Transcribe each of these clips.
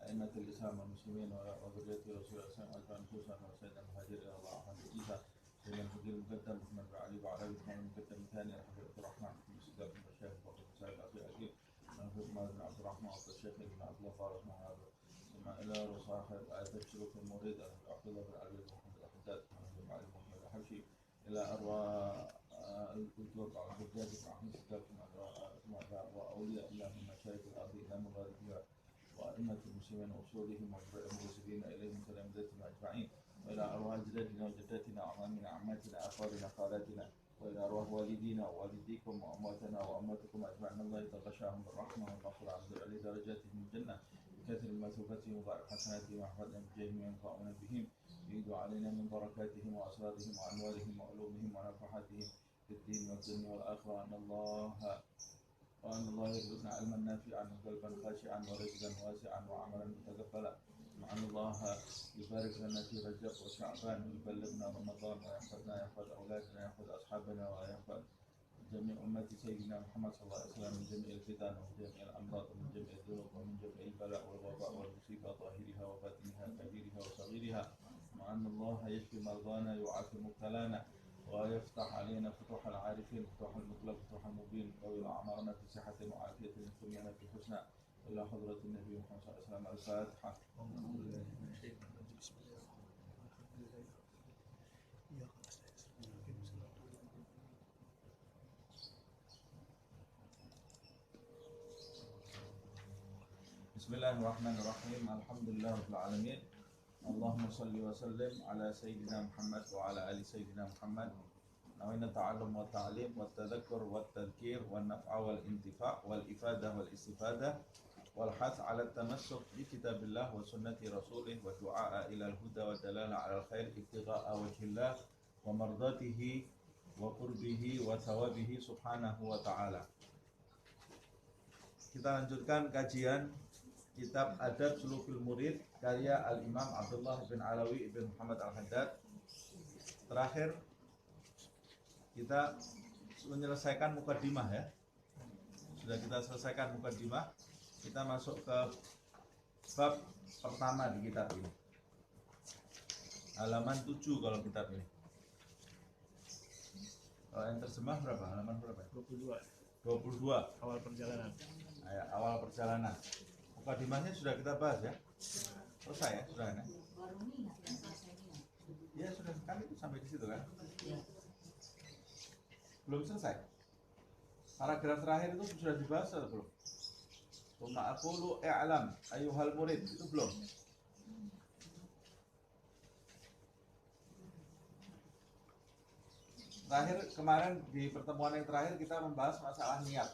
أئمة الإسلام والمسلمين وذرية رسول الله صلى الله عليه وسلم وسيدنا المهاجر إلى الله أحمد عيسى سيدنا الفقير المقدم محمد بن علي وعلى محمد المقدم الثاني الحفيظ عبد الرحمن بن سيدنا بن الشيخ فقط مساعد أخي أكيد الحفيظ محمد بن عبد الرحمن وعبد الشيخ بن عبد الله فارس محمد ثم إلى وصاحب آية الشروق المريد الحفيظ بن علي محمد الحداد محمد علي محمد الحبشي إلى أرواح الكتب على حجاج أحمد الكتاب وأولياء الله من مشايخ الأرض إلى مغاربها وأئمة المسلمين وأصولهم والمرسلين إليهم سلام ذاتهم أجمعين وإلى أرواح جداتنا وجداتنا وأعمامنا عماتنا أخوالنا خالاتنا وإلى أرواح والدينا ووالديكم وأمواتنا وأمواتكم أجمعين الله يتغشاهم بالرحمة والمغفرة عن علي درجاتهم الجنة بكثر مثوبتهم وضاعف حسناتهم وأحفادهم بجاههم ينفعون بهم يعيد علينا من بركاتهم وأسرارهم وأنوارهم وعلومهم ونفحاتهم في الدين والدنيا والآخرة وأن الله يرزقنا علما نافعا وقلبا خاشعا ورزقا واسعا وعملا متقبلا وأن الله يبارك لنا في رجب وشعبان ويبلغنا رمضان ويحفظنا يحفظ أولادنا يحفظ أصحابنا ويحفظ جميع أمة سيدنا محمد صلى الله عليه وسلم من جميع الفتن ومن جميع الأمراض ومن جميع الذنوب ومن جميع البلاء والوباء والمصيبة ظاهرها وباطنها كبيرها وصغيرها وأن الله يشفي مرضانا يعافي مبتلانا ويفتح علينا فتوح العارفين فتوح المطلق فتوح المبين طويل أعمارنا في صحة وعافية كلنا في حسنى إلى حضرة النبي محمد صلى الله عليه وسلم الفاتحة. بسم الله الرحمن الرحيم الحمد لله رب العالمين اللهم صل وسلم على سيدنا محمد وعلى آل سيدنا محمد نوينا التعلم والتعليم والتذكر والتذكير والنفع والانتفاع والإفادة والاستفادة والحث على التمسك بكتاب الله وسنة رسوله والدعاء إلى الهدى والدلالة على الخير ابتغاء وجه الله ومرضاته وقربه وثوابه سبحانه وتعالى. Kita lanjutkan kajian Kitab Adab Sulukul Murid karya Al-Imam Abdullah bin Alawi bin Muhammad Al-Haddad. Terakhir kita menyelesaikan mukaddimah ya. Sudah kita selesaikan mukaddimah. Kita masuk ke bab pertama di kitab ini. Halaman 7 kalau kitab ini. Kalau yang terjemah berapa? Halaman berapa? 22. Awal perjalanan. Ya, awal perjalanan. Mukadimahnya sudah kita bahas ya. Selesai ya, sudah ya. Ya sudah kan itu sampai di situ kan. Belum selesai. Paragraf terakhir itu sudah dibahas atau belum? Tsumma aqulu i'lam ayyuhal murid itu belum. Terakhir kemarin di pertemuan yang terakhir kita membahas masalah niat.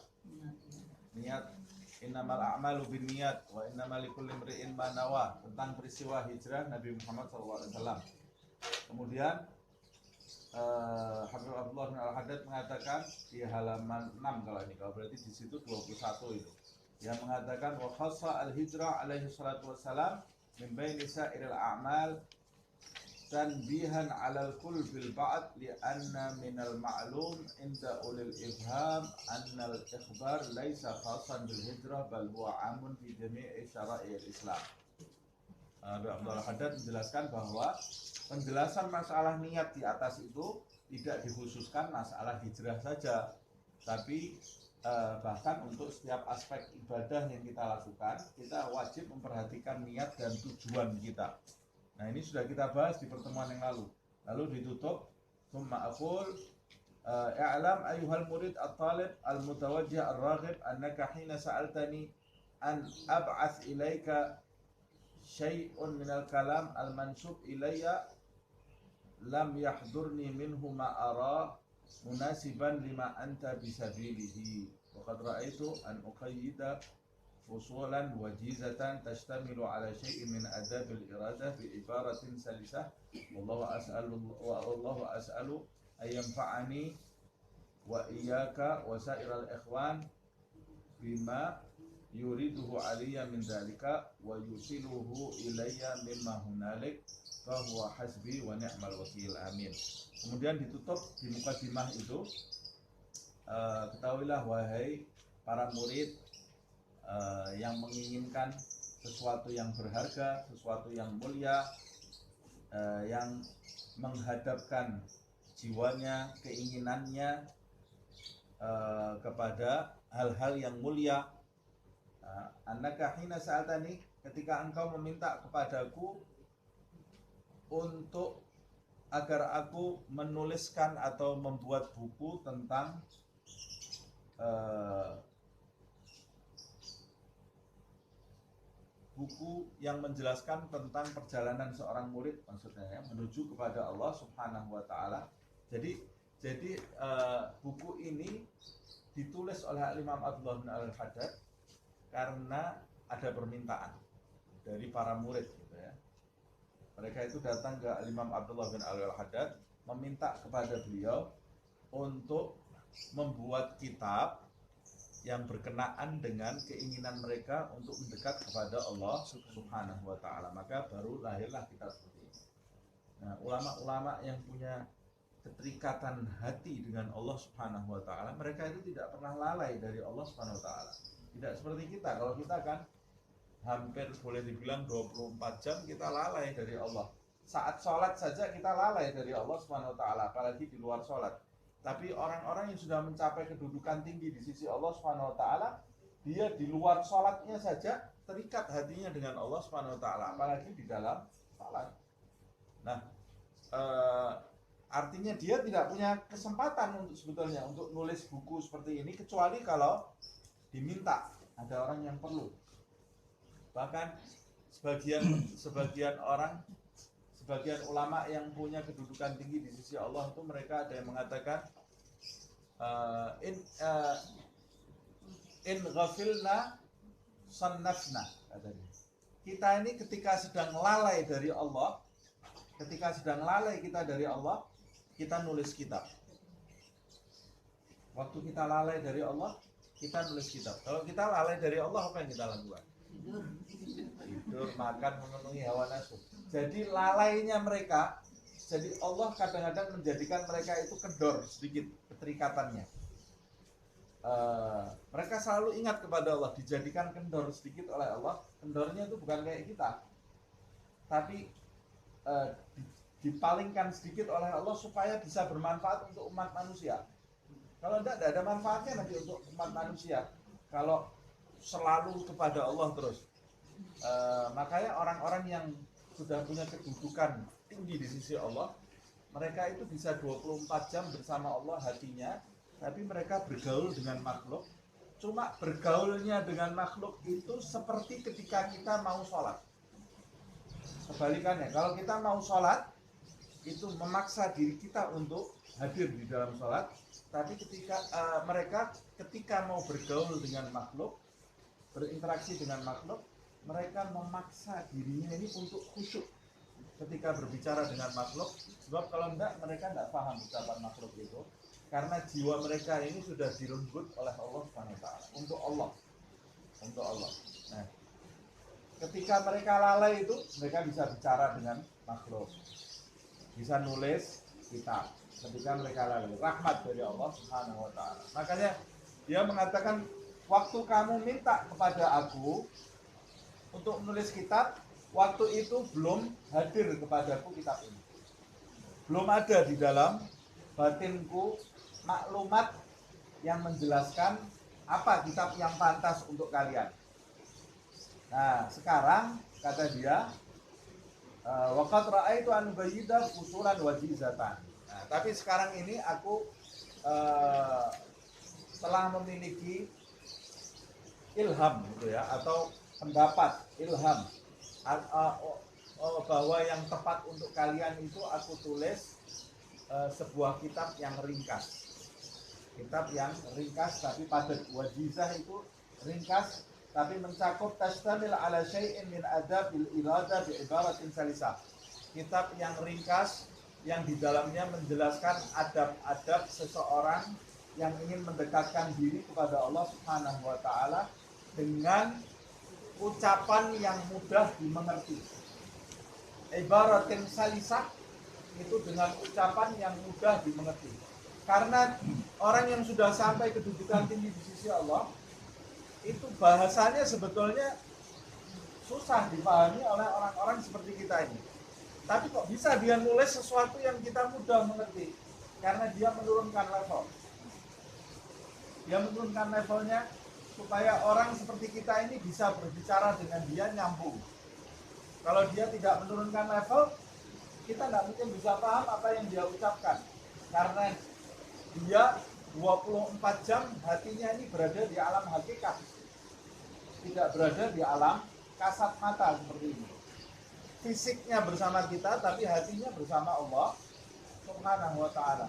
Niat innamal a'malu binniyat wa innamal likulli imri'in ma nawa tentang peristiwa hijrah Nabi Muhammad SAW. Kemudian Habib Abdullah bin Al-Haddad mengatakan di halaman 6 kalau berarti di situ 21 itu. Yang mengatakan wa khassa al-hijrah alaihi salatu wassalam min baini sa'iril a'mal tanbihan 'alal kull bil ba'd li anna min al-ma'lum inda ulil ifham anna al-ikhbar laysa khassan bil hijrah bal huwa 'amun fi jami'i syara'il Islam. Abdul Haddad menjelaskan bahwa penjelasan masalah niat di atas itu tidak dikhususkan masalah hijrah saja, tapi bahkan untuk setiap aspek ibadah yang kita lakukan kita wajib memperhatikan niat dan tujuan kita. Nah ini sudah kita bahas di pertemuan yang lalu ditutup tsumma aqul i'lam ayyuhal murid at-talib al-mutawajjih ar-raghib annaka hina sa'altani an ab'ath ilayka syai'un minal kalam al-mansub ilayya lam yahdurni minhu ma ara munasiban lima anta bisabilihi wa qad ra'aitu an uqayyida fusulan wajizatan tashtamilu ala syai'in min adabil iradah bi ibaratin salisah wallahu as'alu ayyanfa'ani wa iyyaka wa sa'iral ikhwan bima yuriduhu aliyya min dzalika wa yusiluhu ilayya mimma hunalik fa huwa hasbi wa ni'mal wakil amin. Kemudian ditutup di mukadimah itu ketahuilah wahai para murid yang menginginkan sesuatu yang berharga, sesuatu yang mulia, yang menghadapkan jiwanya, keinginannya kepada hal-hal yang mulia. Annaka hina sa'altani, ketika engkau meminta kepadaku untuk agar aku menuliskan atau membuat buku tentang buku yang menjelaskan tentang perjalanan seorang murid, maksudnya ya, menuju kepada Allah Subhanahu wa taala. Jadi buku ini ditulis oleh Imam Abdullah bin Al-Haddad karena ada permintaan dari para murid gitu ya. Mereka itu datang ke Imam Abdullah bin Al-Haddad meminta kepada beliau untuk membuat kitab yang berkenaan dengan keinginan mereka untuk mendekat kepada Allah Subhanahu wa taala. Maka baru lahirlah kitab seperti ini. Nah, ulama-ulama yang punya keterikatan hati dengan Allah Subhanahu wa taala, mereka itu tidak pernah lalai dari Allah Subhanahu wa taala. Tidak seperti kita. Kalau kita kan hampir boleh dibilang 24 jam kita lalai dari Allah. Saat sholat saja kita lalai dari Allah Subhanahu wa taala, apalagi di luar sholat. Tapi orang-orang yang sudah mencapai kedudukan tinggi di sisi Allah Subhanahu wa taala, dia di luar sholatnya saja terikat hatinya dengan Allah Subhanahu wa taala, apalagi di dalam sholat. Nah, artinya dia tidak punya kesempatan untuk sebetulnya untuk nulis buku seperti ini kecuali kalau diminta, ada orang yang perlu. Bahkan sebagian ulama yang punya kedudukan tinggi di sisi Allah itu mereka ada yang mengatakan in ghafilna sannafna, katanya. Kita ini ketika sedang lalai dari Allah, kita dari Allah, kita nulis kitab. Waktu kita lalai dari Allah, kita nulis kitab. Kalau kita lalai dari Allah, apa yang kita lakukan? Tidur, makan, memenuhi hawa nafsu. Jadi lalainya mereka, jadi Allah kadang-kadang menjadikan mereka itu kendor sedikit keterikatannya. Mereka selalu ingat kepada Allah, dijadikan kendor sedikit oleh Allah. Kendornya itu bukan kayak kita, tapi dipalingkan sedikit oleh Allah supaya bisa bermanfaat untuk umat manusia. Kalau tidak ada manfaatnya nanti untuk umat manusia kalau selalu kepada Allah terus. Makanya orang-orang yang sudah punya kedudukan tinggi di sisi Allah, mereka itu bisa 24 jam bersama Allah hatinya, tapi mereka bergaul dengan makhluk. Cuma bergaulnya dengan makhluk itu seperti ketika kita mau sholat. Kebalikannya, kalau kita mau sholat, itu memaksa diri kita untuk hadir di dalam sholat. Tapi mereka ketika mau bergaul dengan makhluk, berinteraksi dengan makhluk, mereka memaksa dirinya ini untuk khusyuk ketika berbicara dengan makhluk. Sebab kalau enggak, mereka enggak paham ucapan makhluk itu, karena jiwa mereka ini sudah direnggut oleh Allah SWT untuk Allah. Nah, ketika mereka lalai itu, mereka bisa bicara dengan makhluk, bisa nulis kitab. Ketika mereka lalai, rahmat dari Allah SWT. Makanya dia mengatakan, waktu kamu minta kepada aku untuk menulis kitab, waktu itu belum hadir kepadaku kitab ini. Belum ada di dalam batinku maklumat yang menjelaskan apa kitab yang pantas untuk kalian. Nah, sekarang kata dia, waqad ra'aitu an bayyida usulan wajizatan. Nah, tapi sekarang ini aku telah memiliki ilham gitu ya, atau pendapat ilham bahwa yang tepat untuk kalian itu aku tulis sebuah kitab yang ringkas. Kitab yang ringkas tapi padat. Wajizah itu ringkas tapi mencakup tastamil ala syai'in min adabil irada bi ibaratin salisah. Kitab yang ringkas yang di dalamnya menjelaskan adab-adab seseorang yang ingin mendekatkan diri kepada Allah Subhanahu wa taala dengan ucapan yang mudah dimengerti. Ibaratin salisah itu dengan ucapan yang mudah dimengerti. Karena orang yang sudah sampai kedudukan tinggi di sisi Allah, itu bahasanya sebetulnya susah dipahami oleh orang-orang seperti kita ini. Tapi kok bisa dia nulis sesuatu yang kita mudah mengerti? Karena dia menurunkan level. Dia menurunkan levelnya supaya orang seperti kita ini bisa berbicara dengan dia nyambung. Kalau dia tidak menurunkan level, kita tidak mungkin bisa paham apa yang dia ucapkan. Karena dia 24 jam hatinya ini berada di alam hakikat. Tidak berada di alam kasat mata seperti ini. Fisiknya bersama kita, tapi hatinya bersama Allah Subhanahu wa ta'ala.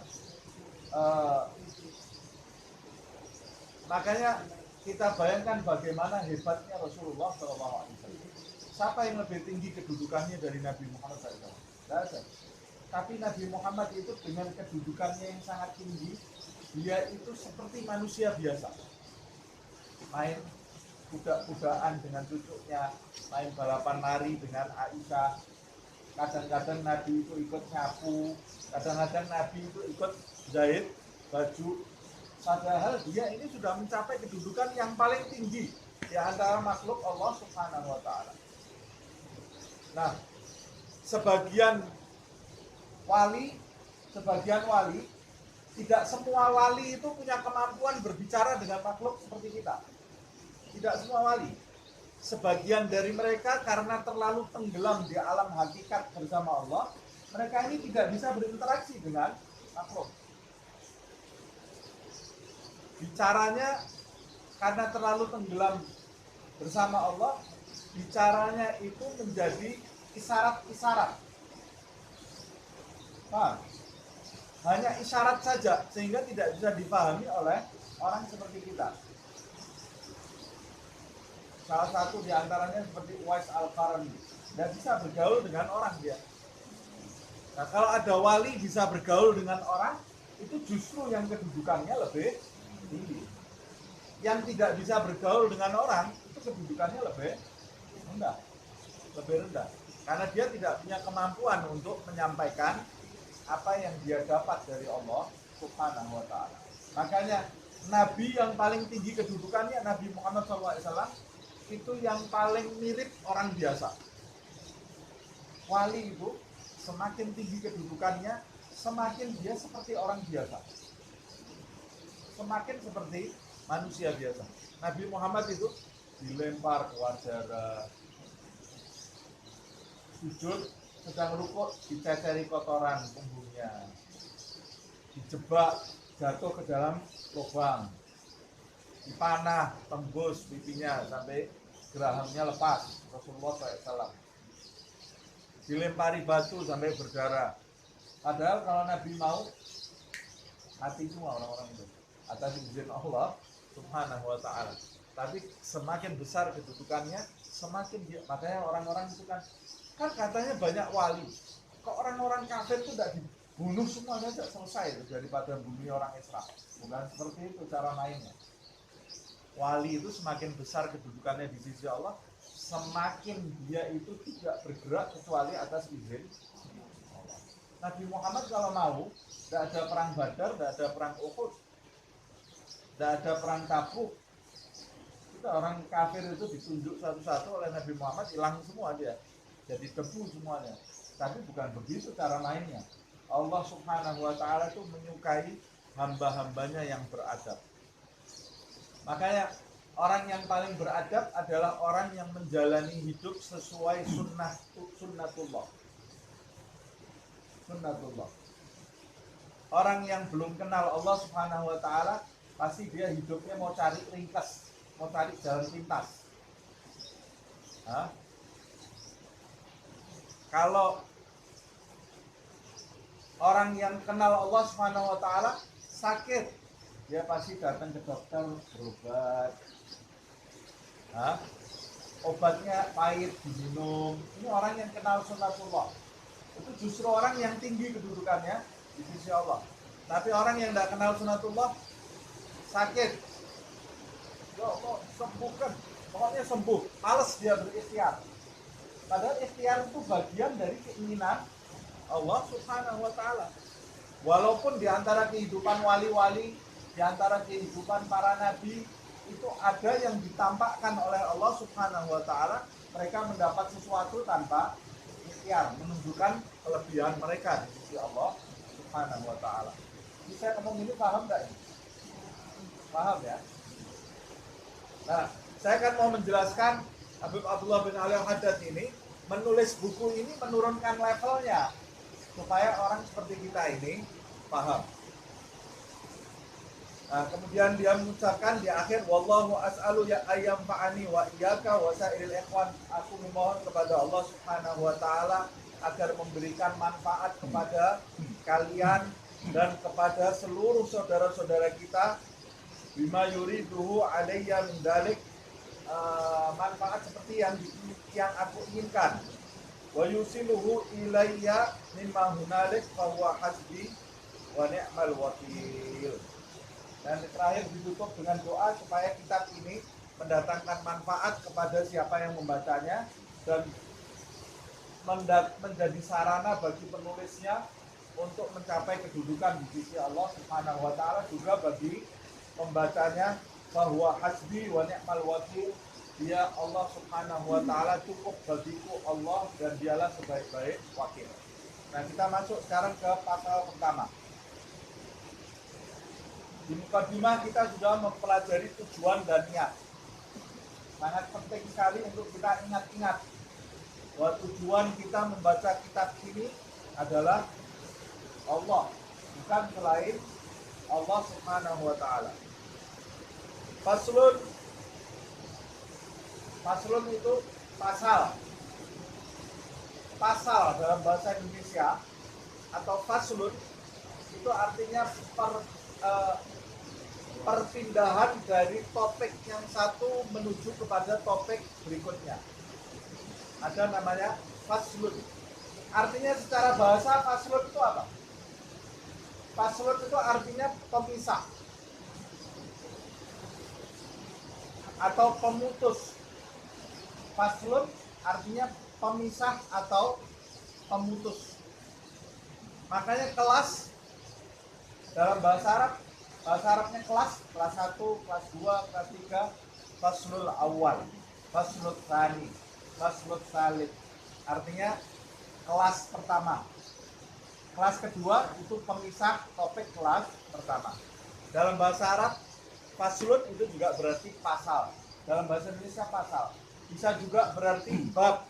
Makanya kita bayangkan bagaimana hebatnya Rasulullah SAW. Siapa yang lebih tinggi kedudukannya dari Nabi Muhammad SAW? Tidak ada. Tapi Nabi Muhammad itu dengan kedudukannya yang sangat tinggi, dia itu seperti manusia biasa. Main kuda-kudaan dengan cucunya, main balapan lari dengan Aisyah. Kadang-kadang Nabi itu ikut nyapu, kadang-kadang Nabi itu ikut jahit baju. Padahal dia ini sudah mencapai kedudukan yang paling tinggi di antara makhluk Allah Subhanahu wa ta'ala. Nah, sebagian wali, tidak semua wali itu punya kemampuan berbicara dengan makhluk seperti kita. Tidak semua wali. Sebagian dari mereka karena terlalu tenggelam di alam hakikat bersama Allah, mereka ini tidak bisa berinteraksi dengan makhluk. Bicaranya karena terlalu tenggelam bersama Allah, bicaranya itu menjadi isyarat-isyarat. Hanya isyarat saja, sehingga tidak bisa dipahami oleh orang seperti kita. Salah satu di antaranya seperti Uwais Al-Qarni, tidak bisa bergaul dengan orang dia. Nah, kalau ada wali bisa bergaul dengan orang, itu justru yang kedudukannya lebih tinggi. Yang tidak bisa bergaul dengan orang, itu kedudukannya lebih rendah. Karena dia tidak punya kemampuan untuk menyampaikan apa yang dia dapat dari Allah Subhanahu wa ta'ala. Makanya Nabi yang paling tinggi kedudukannya, Nabi Muhammad SAW, itu yang paling mirip orang biasa. Wali itu semakin tinggi kedudukannya, semakin dia seperti orang biasa, semakin seperti manusia biasa. Nabi Muhammad itu dilempar ke darah, sujud sedang rukuk diceceri kotoran punggungnya, dijebak jatuh ke dalam lubang, dipanah tembus pipinya sampai gerahamnya lepas. Rasulullah SAW dilempari batu sampai berdarah. Padahal kalau Nabi mau mati semua orang-orang itu atas izin Allah Subhanahu wa ta'ala. Tapi semakin besar kedudukannya, semakin dia, makanya orang-orang itu kan katanya banyak wali. Kok orang-orang kafir itu tidak dibunuh semua saja selesai itu, daripada bumi orang Islam? Bukan seperti itu cara mainnya. Wali itu semakin besar kedudukannya di sisi Allah, semakin dia itu tidak bergerak kecuali atas izin Allah. Nabi Muhammad kalau mau, tidak ada perang Badar, tidak ada perang Uhud, tidak ada perang Tabuk. Itu orang kafir itu ditunjuk satu-satu oleh Nabi Muhammad, hilang semua dia, jadi debu semuanya. Tapi bukan begitu cara mainnya. Allah Subhanahu wa ta'ala itu menyukai hamba-hambanya yang beradab. Makanya orang yang paling beradab adalah orang yang menjalani hidup sesuai sunnatullah. Orang yang belum kenal Allah Subhanahu wa ta'ala, pasti dia hidupnya mau cari ringkas, mau cari jalan pintas. Kalau orang yang kenal Allah Subhanahu wa ta'ala sakit, dia pasti datang ke dokter berobat. Obatnya pahit diminum. Ini orang yang kenal sunnatullah. Itu justru orang yang tinggi kedudukannya di sisi Allah. Tapi orang yang tidak kenal sunnatullah, sakit, ya Allah sembuhkan, pokoknya sembuh, males dia berikhtiar. Padahal ikhtiar itu bagian dari keinginan Allah Subhanahu wa ta'ala. Walaupun di antara kehidupan wali-wali, di antara kehidupan para nabi, itu ada yang ditampakkan oleh Allah Subhanahu wa taala, mereka mendapat sesuatu tanpa ikhtiar, menunjukkan kelebihan mereka di sisi Allah Subhanahu wa taala. Ini saya ngomong ini paham enggak ini? Paham ya? Nah, saya kan mau menjelaskan Habib Abdullah bin Ali Al-Haddad ini menulis buku ini menurunkan levelnya supaya orang seperti kita ini paham. Nah, kemudian dia mengucapkan di akhir, wallahu as'alu ya ayyam fa'ani wa iyyaka wa sa'iril ikhwan. Aku memohon kepada Allah Subhanahu wa taala agar memberikan manfaat kepada kalian dan kepada seluruh saudara-saudara kita, bima yuriduhu alayya min dalik, manfaat seperti yang aku inginkan. Wa yusiluhu ilayya mimma hunalik fa huwa hasbi wa ni'mal wakil. Dan terakhir ditutup dengan doa supaya kitab ini mendatangkan manfaat kepada siapa yang membacanya dan menjadi sarana bagi penulisnya untuk mencapai kedudukan di sisi Allah Subhanahu wa taala, juga bagi pembacanya bahwa hasbi wa ni'mal wakil, dia Allah Subhanahu wa taala cukup bagiku Allah dan dialah sebaik-baik wakil. Nah, kita masuk sekarang ke pasal pertama. Di mukadimah kita sudah mempelajari tujuan dan niat. Sangat penting sekali untuk kita ingat-ingat bahwa tujuan kita membaca kitab ini adalah Allah, bukan selain Allah Subhanahu wa taala. Faslun itu pasal. Pasal dalam bahasa Indonesia atau faslun itu artinya perpindahan dari topik yang satu menuju kepada topik berikutnya. Ada namanya faslun. Artinya secara bahasa faslun itu apa? Faslun itu artinya pemisah atau pemutus. Faslun artinya pemisah atau pemutus. Makanya kelas dalam bahasa Arabnya kelas 1, kelas 2, kelas 3, faslul awal, faslul tsani, faslul tsalits. Artinya kelas pertama. Kelas kedua itu pemisah topik kelas pertama. Dalam bahasa Arab, faslun itu juga berarti pasal. Dalam bahasa Indonesia pasal. Bisa juga berarti bab.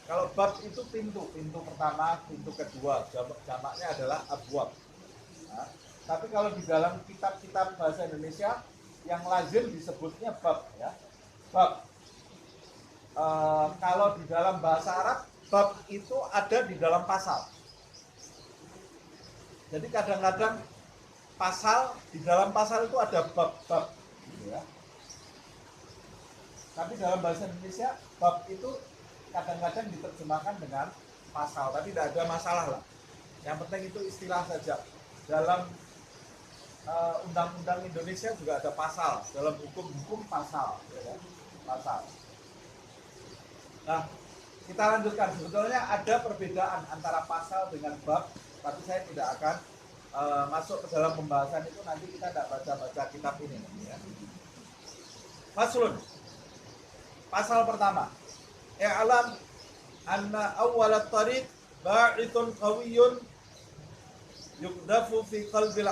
Kalau bab itu pintu pertama, pintu kedua. Jamaknya adalah abwab. Nah, tapi kalau di dalam kitab-kitab bahasa Indonesia yang lazim disebutnya bab, ya. Bab. Kalau di dalam bahasa Arab, bab itu ada di dalam pasal. Jadi kadang-kadang pasal, di dalam pasal itu ada bab-bab, gitu ya. Tapi dalam bahasa Indonesia bab itu kadang-kadang diterjemahkan dengan pasal, tapi tidak ada masalah lah. Yang penting itu istilah saja. Dalam undang-undang Indonesia juga ada pasal, dalam hukum pasal, ya, pasal. Nah, kita lanjutkan. Sebetulnya ada perbedaan antara pasal dengan bab, tapi saya tidak akan masuk ke dalam pembahasan itu. Nanti kita tidak baca-baca kitab ini, ya. Faslun. Pasal pertama. I'lam anna awwal at-tariq ba'ithun qawiyyun yuqdafu fi qalbil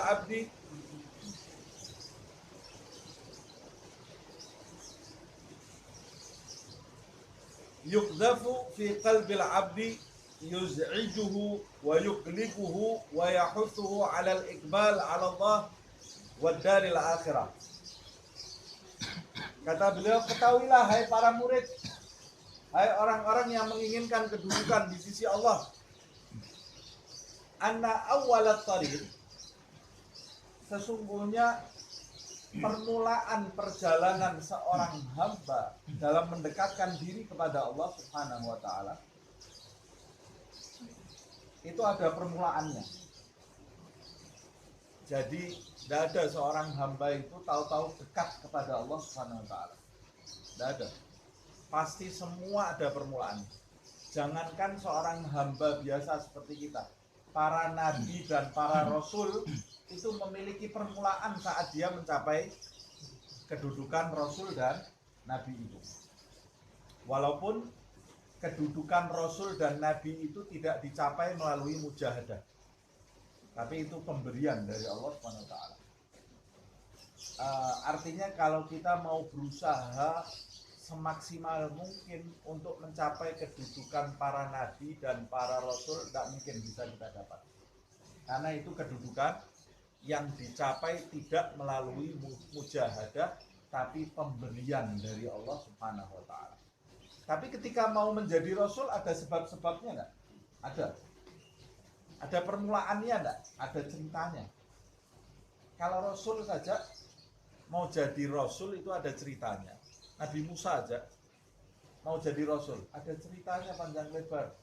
'abdi yuz'ijuhu wa yuqliquhu wa yahuthuhu 'ala al-iqbal 'ala Allah wa daril akhirah. Kata beliau, ketahuilah hai para murid, hai orang-orang yang menginginkan kedudukan di sisi Allah, anna awwalat tariq, sesungguhnya permulaan perjalanan seorang hamba dalam mendekatkan diri kepada Allah Subhanahu wa taala itu ada permulaannya. Jadi tidak ada seorang hamba itu tahu-tahu dekat kepada Allah Subhanahu wa taala. Tidak ada. Pasti semua ada permulaannya. Jangankan seorang hamba biasa seperti kita, para nabi dan para rasul itu memiliki permulaan saat dia mencapai kedudukan Rasul dan Nabi itu. Walaupun kedudukan Rasul dan Nabi itu tidak dicapai melalui mujahadah, tapi itu pemberian dari Allah SWT. Artinya kalau kita mau berusaha semaksimal mungkin untuk mencapai kedudukan para nabi dan para rasul, tidak mungkin bisa kita dapat, karena itu kedudukan yang dicapai tidak melalui mujahadah, tapi pemberian dari Allah Subhanahu wa Ta'ala. Tapi ketika mau menjadi rasul ada sebab-sebabnya enggak? Ada permulaannya enggak? Ada ceritanya. Kalau rasul saja mau jadi rasul itu ada ceritanya. Nabi Musa aja mau jadi rasul, ada ceritanya panjang lebar.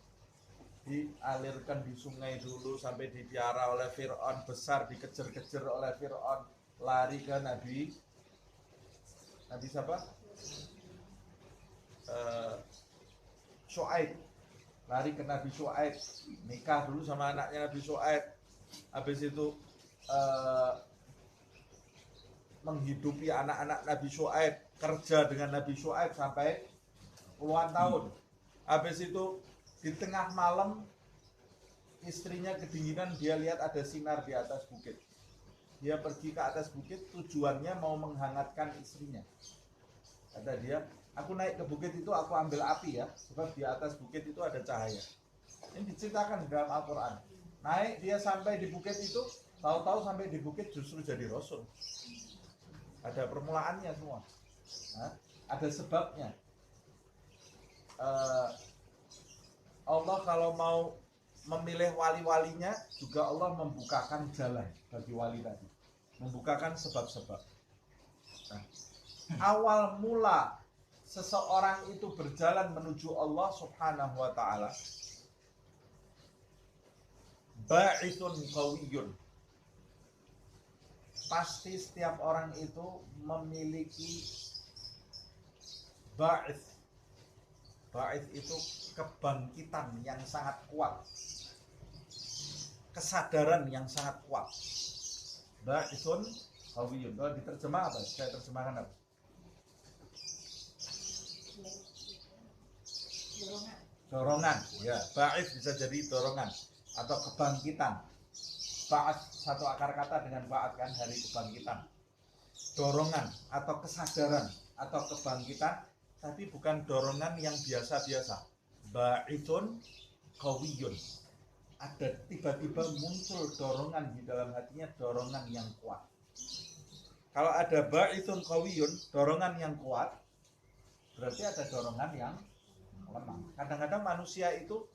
Dialirkan di sungai dulu sampai dipiara oleh Fir'aun, besar dikejar-kejar oleh Fir'aun, lari ke Nabi siapa? Syuaib, lari ke Nabi Syuaib, nikah dulu sama anaknya Nabi Syuaib, habis itu menghidupi anak-anak Nabi Syuaib, kerja dengan Nabi Syuaib sampai puluhan tahun. Habis itu di tengah malam istrinya kedinginan, dia lihat ada sinar di atas bukit. Dia pergi ke atas bukit, tujuannya mau menghangatkan istrinya. Kata dia, aku naik ke bukit itu aku ambil api ya, sebab di atas bukit itu ada cahaya. Ini diceritakan di dalam Al-Quran. Naik dia sampai di bukit itu, tahu-tahu sampai di bukit justru jadi rasul. Ada permulaannya semua. Nah, ada sebabnya. Allah kalau mau memilih wali-walinya juga Allah membukakan jalan bagi wali tadi, membukakan sebab-sebab. Nah, awal mula seseorang itu berjalan menuju Allah Subhanahu wa Ta'ala, ba'ithun qawiyun, pasti setiap orang itu memiliki ba'ith. Ba'ith itu kebangkitan yang sangat kuat, kesadaran yang sangat kuat. Ba'ithun qawiyun. Kalau diterjemah apa? Saya terjemahkan apa? Dorongan. Ya, ba'ith bisa jadi dorongan atau kebangkitan. Ba'ats, satu akar kata dengan ba'at kan, hari kebangkitan. Dorongan atau kesadaran atau kebangkitan, tapi bukan dorongan yang biasa-biasa. Ba'ithun qawiyun. Ada tiba-tiba muncul dorongan di dalam hatinya, dorongan yang kuat. Kalau ada ba'ithun qawiyun, dorongan yang kuat, berarti ada dorongan yang lemah. Kadang-kadang manusia itu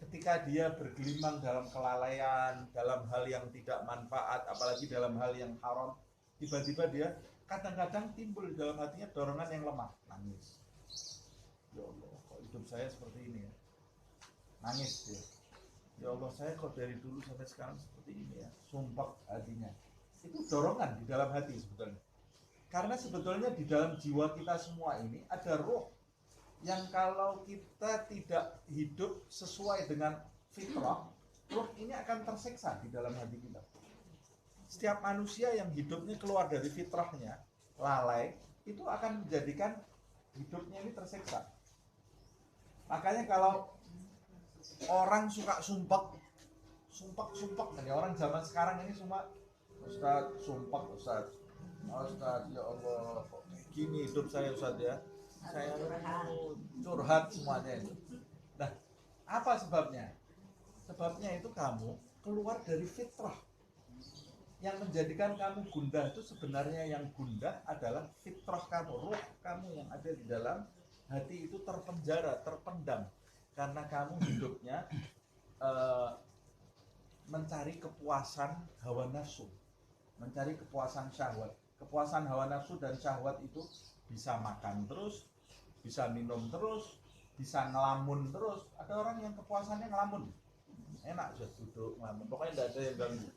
ketika dia bergelimang dalam kelalaian, dalam hal yang tidak manfaat, apalagi dalam hal yang haram, tiba-tiba dia kadang-kadang timbul dalam hatinya dorongan yang lemah, nangis. Ya Allah, kok hidup saya seperti ini ya? Nangis dia. Ya Allah, saya kok dari dulu sampai sekarang seperti ini ya? Sumpah hatinya. Itu dorongan di dalam hati sebetulnya. Karena sebetulnya di dalam jiwa kita semua ini ada roh yang kalau kita tidak hidup sesuai dengan fitrah, roh ini akan tersiksa di dalam hati kita. Setiap manusia yang hidupnya keluar dari fitrahnya, lalai, itu akan menjadikan hidupnya ini tersiksa. Makanya kalau orang suka sumpek, ya orang zaman sekarang ini semua Ustaz, sumpek Ustaz, ya Allah, kok gini hidup saya Ustaz ya, saya curhat semuanya itu. Nah, apa sebabnya? Sebabnya itu kamu keluar dari fitrah. Yang menjadikan kamu gundah itu sebenarnya yang gundah adalah fitrah kamu, ruh kamu yang ada di dalam hati itu terpenjara, terpendam. Karena kamu hidupnya mencari kepuasan hawa nafsu, mencari kepuasan syahwat. Kepuasan hawa nafsu dan syahwat itu bisa makan terus, bisa minum terus, bisa ngelamun terus. Ada orang yang kepuasannya ngelamun, enak aja duduk ngelamun, pokoknya tidak ada yang ganggu.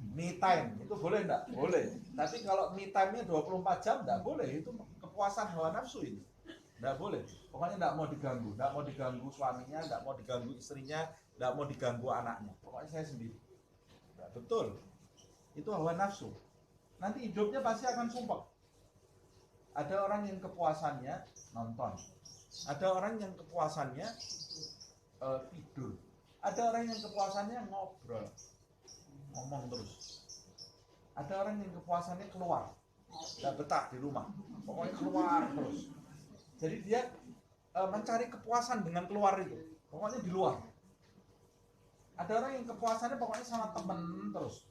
Me time itu boleh enggak? Boleh. Tapi kalau me time-nya 24 jam enggak boleh. Itu kepuasan hawa nafsu ini. Enggak boleh. Pokoknya enggak mau diganggu. Enggak mau diganggu suaminya, enggak mau diganggu istrinya, enggak mau diganggu anaknya. Pokoknya saya sendiri. Enggak betul. Itu hawa nafsu. nanti hidupnya pasti akan sumpah. Ada orang yang kepuasannya nonton, ada orang yang kepuasannya tidur, ada orang yang kepuasannya ngobrol, ngomong terus, ada orang yang kepuasannya keluar, nggak betah di rumah, pokoknya keluar terus. Jadi dia mencari kepuasan dengan keluar itu, pokoknya di luar. Ada orang yang kepuasannya pokoknya sama temen terus,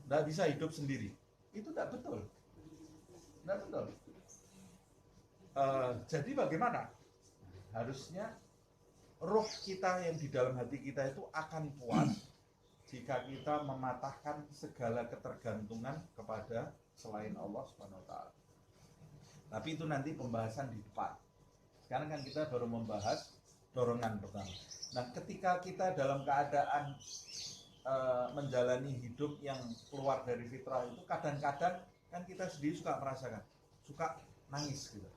nggak bisa hidup sendiri. Itu tidak betul, tidak betul. Jadi bagaimana? Harusnya roh kita yang di dalam hati kita itu akan puas jika kita mematahkan segala ketergantungan kepada selain Allah Subhanahu wa taala. Tapi itu nanti pembahasan di depan. Sekarang kan kita baru membahas dorongan pertama. Nah, ketika kita dalam keadaan menjalani hidup yang keluar dari fitrah itu, kadang-kadang kan kita sendiri suka merasakan, suka nangis gitu.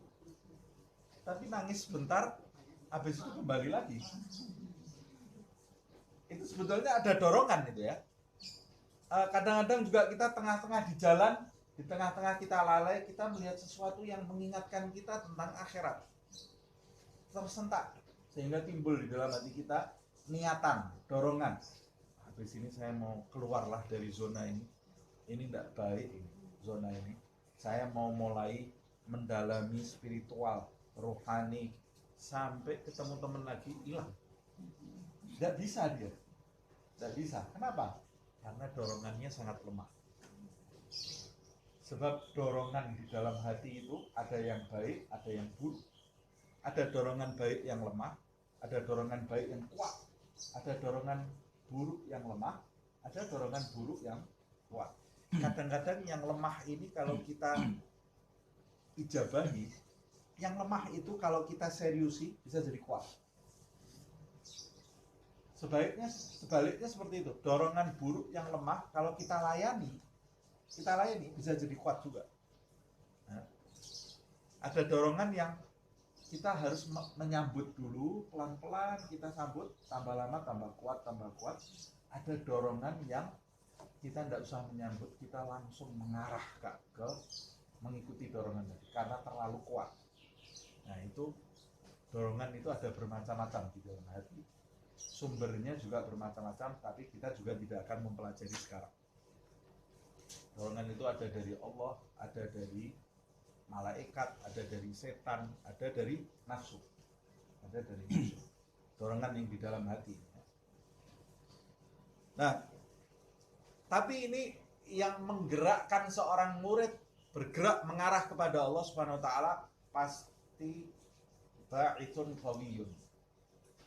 Tapi nangis sebentar, habis itu kembali lagi. Itu sebetulnya ada dorongan itu ya. Kadang-kadang juga kita tengah-tengah di jalan, di tengah-tengah kita lalai, kita melihat sesuatu yang mengingatkan kita tentang akhirat. Tersentak, sehingga timbul di dalam hati kita niatan, dorongan. Habis ini saya mau keluarlah dari zona ini. Ini tidak baik ini, zona ini. Saya mau mulai mendalami spiritual, rohani, sampai ketemu teman lagi hilang. Tidak bisa dia, tidak bisa. Kenapa? Karena dorongannya sangat lemah. Sebab dorongan di dalam hati itu ada yang baik, ada yang buruk. Ada dorongan baik yang lemah, ada dorongan baik yang kuat, ada dorongan buruk yang lemah, ada dorongan buruk yang kuat. Kadang-kadang yang lemah ini kalau kita ijabahi, yang lemah itu kalau kita seriusi bisa jadi kuat. Sebaliknya seperti itu. Dorongan buruk yang lemah kalau kita layani bisa jadi kuat juga. Nah, ada dorongan yang kita harus menyambut dulu, pelan-pelan kita sambut, tambah lama tambah kuat, tambah kuat. Ada dorongan yang kita tidak usah menyambut, kita langsung mengarah ke mengikuti dorongan tadi karena terlalu kuat. Nah, itu dorongan itu ada bermacam-macam di dalam hati. Sumbernya juga bermacam-macam, tapi kita juga tidak akan mempelajari sekarang. Dorongan itu ada dari Allah, ada dari malaikat, ada dari setan, ada dari nafsu. Ada dari nafsu. Dorongan yang di dalam hati. Nah, tapi ini yang menggerakkan seorang murid bergerak mengarah kepada Allah Subhanahu wa taala pasti ba'itsun qawiyun.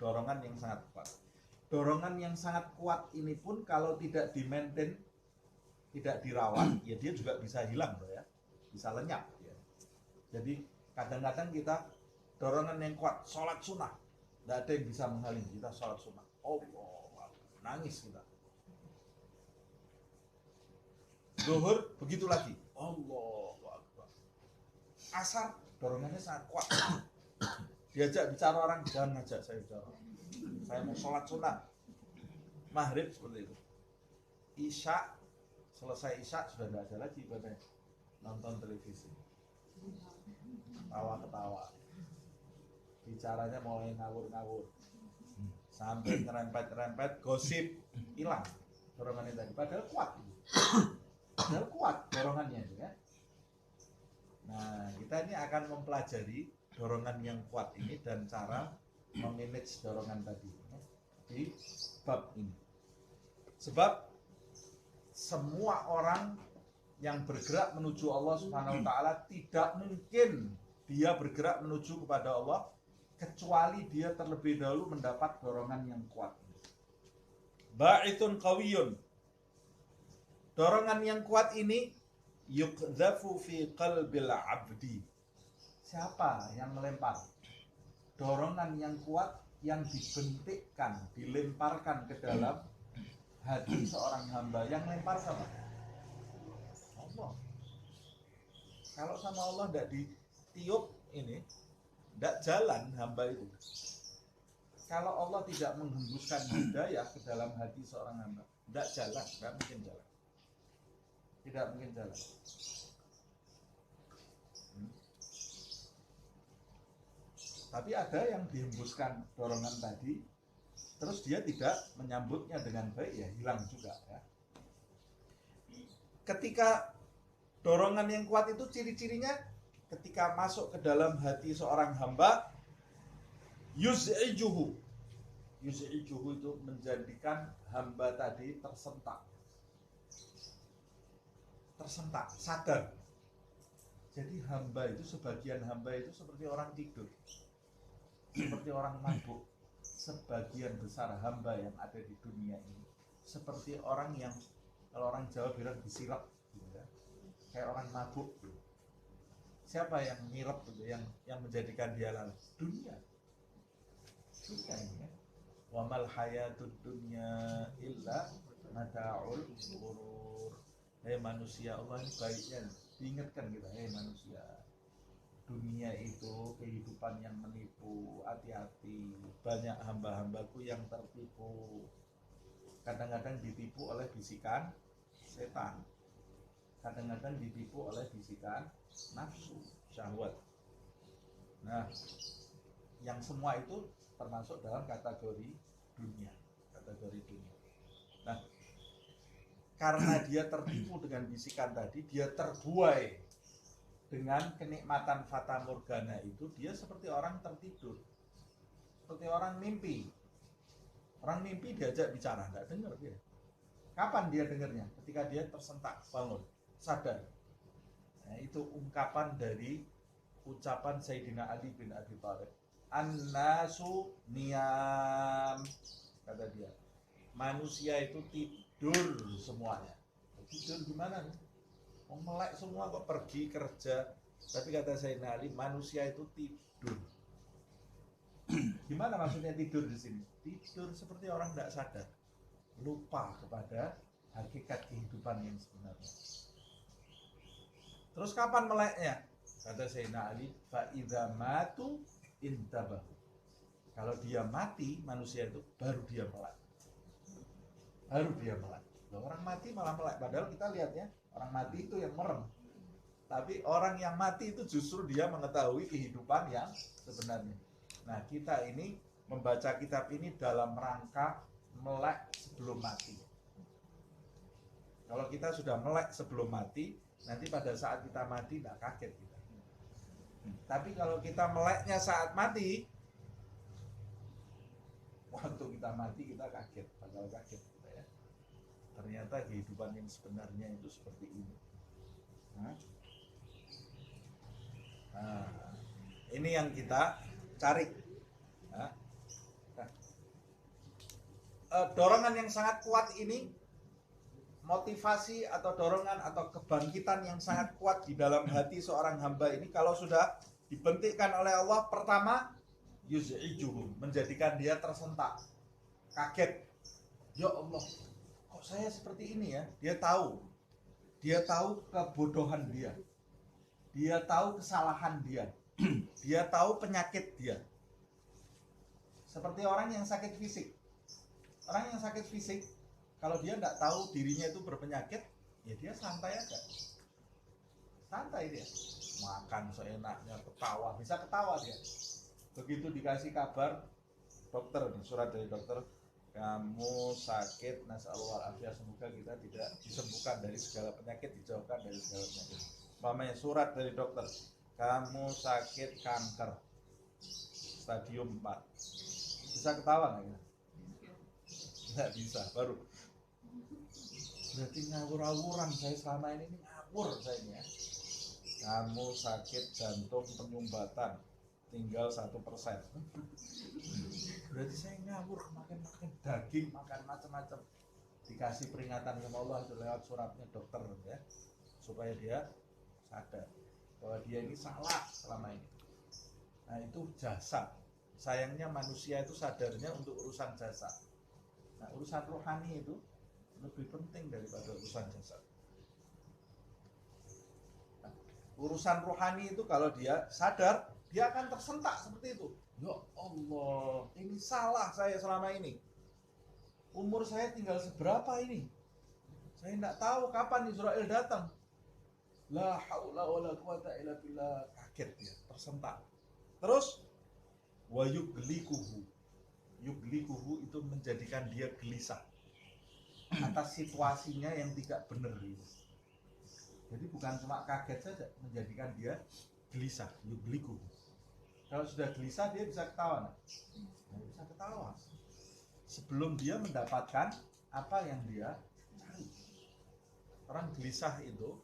Dorongan yang sangat kuat. Dorongan yang sangat kuat ini pun kalau tidak di-maintain, tidak dirawat, ya dia juga bisa hilang loh ya. Bisa lenyap ya. Jadi kadang-kadang kita dorongan yang kuat, sholat sunnah, tidak ada yang bisa menghalangi kita sholat sunnah. Allah, nangis kita. Zuhur begitu lagi. Allahu Akbar. Asar dorongannya sangat kuat. Diajak bicara orang, jangan ngajak saya bicara. Saya mau sholat sunnah. Maghrib seperti itu. Isya, selesai isya sudah tidak ada lagi pada nonton televisi. Ketawa-ketawa. Bicaranya mulai ngawur-ngawur. Sampai nyerempet-nyerempet, gosip, hilang dorongannya tadi. Padahal kuat. Padahal kuat dorongannya itu ya. Nah, kita ini akan mempelajari dorongan yang kuat ini dan cara memanage dorongan tadi ya, di bab ini. Sebab semua orang yang bergerak menuju Allah Subhanahu wa taala tidak mungkin dia bergerak menuju kepada Allah kecuali dia terlebih dahulu mendapat dorongan yang kuat. Ba'itsun qawiyun. Dorongan yang kuat ini yuqdhafu fi qalbil 'abdi. Siapa yang melempar? Dorongan yang kuat yang dibentikkan, dilemparkan ke dalam hati seorang hamba. Yang lempar sama Allah. Kalau sama Allah tidak ditiup ini, tidak jalan hamba itu. Kalau Allah tidak menghembuskan hidayah ke dalam hati seorang hamba, tidak jalan, tidak mungkin jalan. Tidak mungkin jalan. Tapi ada yang dihembuskan dorongan tadi, terus dia tidak menyambutnya dengan baik, ya hilang juga ya. Ketika dorongan yang kuat itu ciri-cirinya ketika masuk ke dalam hati seorang hamba, yuz'ijuhu. Yuz'ijuhu itu menjadikan hamba tadi tersentak. Tersentak, sadar. Jadi hamba itu, sebagian hamba itu seperti orang tidur, seperti orang mabuk. Sebagian besar hamba yang ada di dunia ini seperti orang yang, kalau orang Jawa bilang disilap gitu ya, kayak orang mabuk gitu. Siapa yang ngirep gitu, yang menjadikan dia lalai? Dunia ini ya. Wa mal hayatud dunya illa mata'ul ghurur. Hei manusia, Allah ini baiknya diingatkan kita, hei manusia, dunia itu kehidupan yang menipu, hati-hati. Banyak hamba-hambaku yang tertipu. Kadang-kadang ditipu oleh bisikan setan, kadang-kadang ditipu oleh bisikan nafsu, syahwat. Nah, yang semua itu termasuk dalam kategori dunia. Nah, karena dia tertipu dengan bisikan tadi, dia terbuai dengan kenikmatan fata morgana itu, dia seperti orang tertidur, seperti orang mimpi. Orang mimpi diajak bicara, nggak dengar dia. Kapan dia dengarnya? Ketika dia tersentak, bangun, sadar. Nah, itu ungkapan dari ucapan Sayyidina Ali bin Abi Thalib. An-nasu niyam, kata dia. Manusia itu tidur semuanya. Tidur gimana nih? Mau melek semua kok pergi kerja. Tapi kata Sayyidina Ali, manusia itu tidur. Gimana maksudnya tidur di sini? Tidur seperti orang tidak sadar, lupa kepada hakikat kehidupan yang sebenarnya. Terus kapan meleknya? Kata Sayyidina Ali, fa idza matu intabahu. Kalau dia mati, manusia itu baru dia melek. Baru dia melek. Loh, orang mati malah melek. Padahal kita lihat ya, orang mati itu yang merem. Tapi orang yang mati itu justru dia mengetahui kehidupan yang sebenarnya. Nah, kita ini membaca kitab ini dalam rangka melek sebelum mati. Kalau kita sudah melek sebelum mati, nanti pada saat kita mati tidak kaget kita. Tapi kalau kita meleknya saat mati, waktu kita mati kita kaget, bakal kaget kita ya. Ternyata kehidupan yang sebenarnya itu seperti ini. Nah, ini yang kita cari. Nah, dorongan yang sangat kuat ini, motivasi atau dorongan atau kebangkitan yang sangat kuat di dalam hati seorang hamba ini, kalau sudah dibentikkan oleh Allah, pertama yuz'ijuhum, menjadikan dia tersentak, kaget. Ya Allah, kok saya seperti ini ya? Dia tahu kebodohan dia tahu kesalahan dia tahu penyakit dia. Seperti orang yang sakit fisik. Orang yang sakit fisik, kalau dia tidak tahu dirinya itu berpenyakit, ya dia santai aja. Santai dia. Makan seenaknya, ketawa, bisa ketawa dia. Begitu dikasih kabar dokter, surat dari dokter, kamu sakit, nasallahu alaihi, semoga kita tidak disembuhkan dari segala penyakit, dijauhkan dari segala penyakit. Umpamanya surat dari dokter, kamu sakit kanker stadium 4. Bisa ketawa nggak ya? Nggak bisa, baru. Berarti ngawur-ngawuran saya selama ini ngawur saya ini ya. Kamu sakit jantung penyumbatan, tinggal 1%. Berarti saya ngawur, makan daging, makan macam-macam. Dikasih peringatan sama Allah itu lewat suratnya dokter ya, supaya dia sadar bahwa dia ini salah selama ini. Nah, itu jasa. Sayangnya manusia itu sadarnya untuk urusan jasa. Nah, urusan rohani itu lebih penting daripada urusan jasad. Nah, urusan rohani itu kalau dia sadar, dia akan tersentak seperti itu. Ya Allah, ini salah saya selama ini. Umur saya tinggal seberapa ini? Saya tidak tahu kapan Israel datang. La haula wala quwata illa billah. Kaget dia, tersentak. Terus wa yuglikuhu. Yuglikuhu itu menjadikan dia gelisah atas situasinya yang tidak benar itu. Jadi bukan cuma kaget saja, menjadikan dia gelisah, yuglikuhu. Kalau sudah gelisah dia bisa ketawa. Bisa ketawa sebelum dia mendapatkan apa yang dia cari. Orang gelisah itu,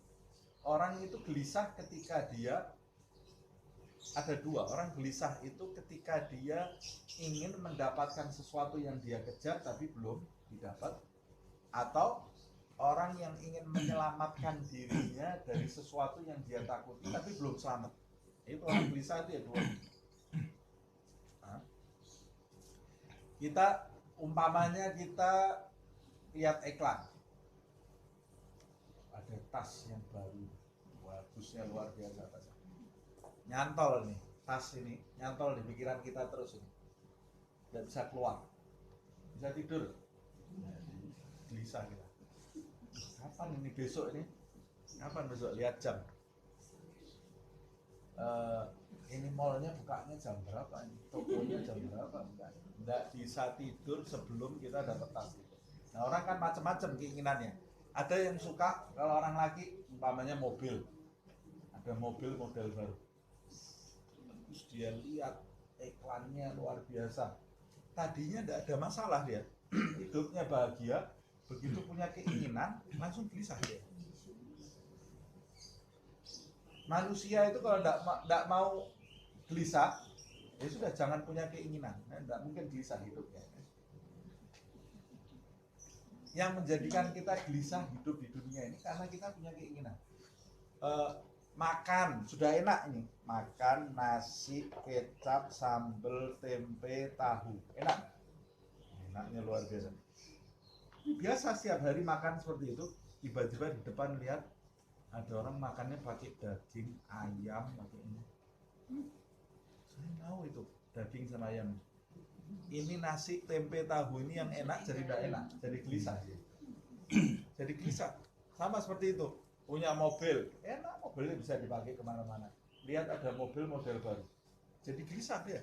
orang itu gelisah ketika dia ada dua. Orang gelisah itu ketika dia ingin mendapatkan sesuatu yang dia kejar tapi belum didapat, atau orang yang ingin menyelamatkan dirinya dari sesuatu yang dia takuti tapi belum selamat. Itu orang gelisah itu ya dua. Nah, kita umpamanya kita lihat iklan, ada tas yang baru, bagusnya luar biasa tasnya. Nyantol nih, tas ini nyantol di pikiran kita terus ini, nggak bisa keluar, bisa tidur, gelisah kita. Kapan ini besok ini? Kapan besok? Lihat jam. Ini mallnya bukanya jam berapa? Tokonya jam berapa? Nggak bisa tidur sebelum kita dapat tas itu. Nah, orang kan macam-macam keinginannya. Ada yang suka kalau orang laki, umpamanya mobil, ada mobil model baru. Terus dia lihat iklannya luar biasa. Tadinya tidak ada masalah dia, hidupnya bahagia. Begitu punya keinginan, langsung gelisah dia. Manusia itu kalau tidak mau gelisah, ya sudah jangan punya keinginan. Tidak mungkin gelisah hidupnya. Yang menjadikan kita gelisah hidup di dunia ini karena kita punya keinginan. Makan sudah enak ini, makan nasi, kecap, sambal, tempe, tahu, enak. Enaknya luar biasa. Biasa setiap hari makan seperti itu, tiba-tiba di depan lihat ada orang makannya pakai daging ayam, pakai ini. Saya mau itu daging sama ayam. Ini nasi, tempe, tahu ini yang enak jadi tidak enak, jadi gelisah. Jadi gelisah. Sama seperti itu. Punya mobil, enak, mobilnya bisa dipakai kemana-mana. Lihat ada mobil model baru, jadi gelisah dia.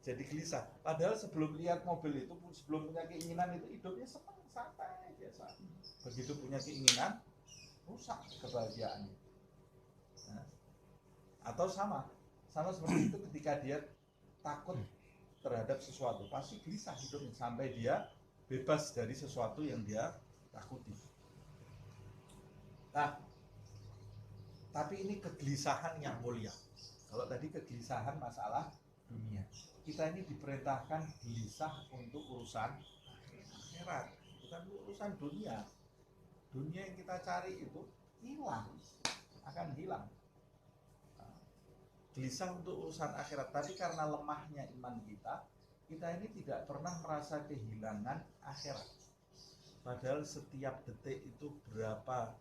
Jadi gelisah. Padahal sebelum lihat mobil itu, sebelum punya keinginan itu hidupnya senang, santai, biasa. Begitu punya keinginan, rusak kebahagiaannya. Nah, atau sama seperti itu ketika dia takut terhadap sesuatu, pasti gelisah hidupnya sampai dia bebas dari sesuatu yang dia takuti. Nah, tapi ini kegelisahan yang mulia. Kalau tadi kegelisahan masalah dunia, kita ini diperintahkan gelisah untuk urusan akhirat, bukan urusan dunia. Dunia yang kita cari itu hilang, akan hilang. Gelisah untuk urusan akhirat, tapi karena lemahnya iman kita ini tidak pernah merasa kehilangan akhirat. Padahal setiap detik itu berapa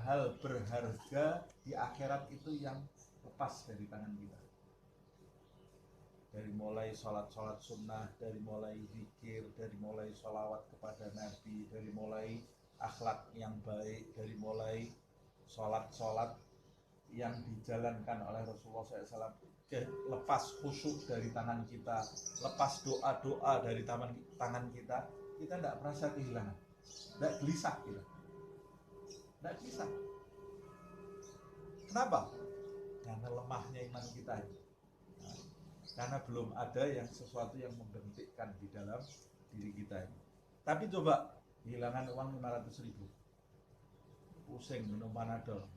hal berharga di akhirat itu yang lepas dari tangan kita. Dari mulai sholat sunnah, dari mulai zikir, dari mulai sholawat kepada Nabi, dari mulai akhlak yang baik, dari mulai sholat yang dijalankan oleh Rasulullah SAW, lepas khusyuk dari tangan kita, lepas doa-doa dari tangan kita tidak merasa kehilangan, tidak gelisah kita. Tidak bisa. Kenapa? Karena lemahnya iman kita ini. Nah, karena belum ada sesuatu yang membentikkan di dalam diri kita ini. Tapi coba kehilangan uang 500.000, pusing minum Panadol.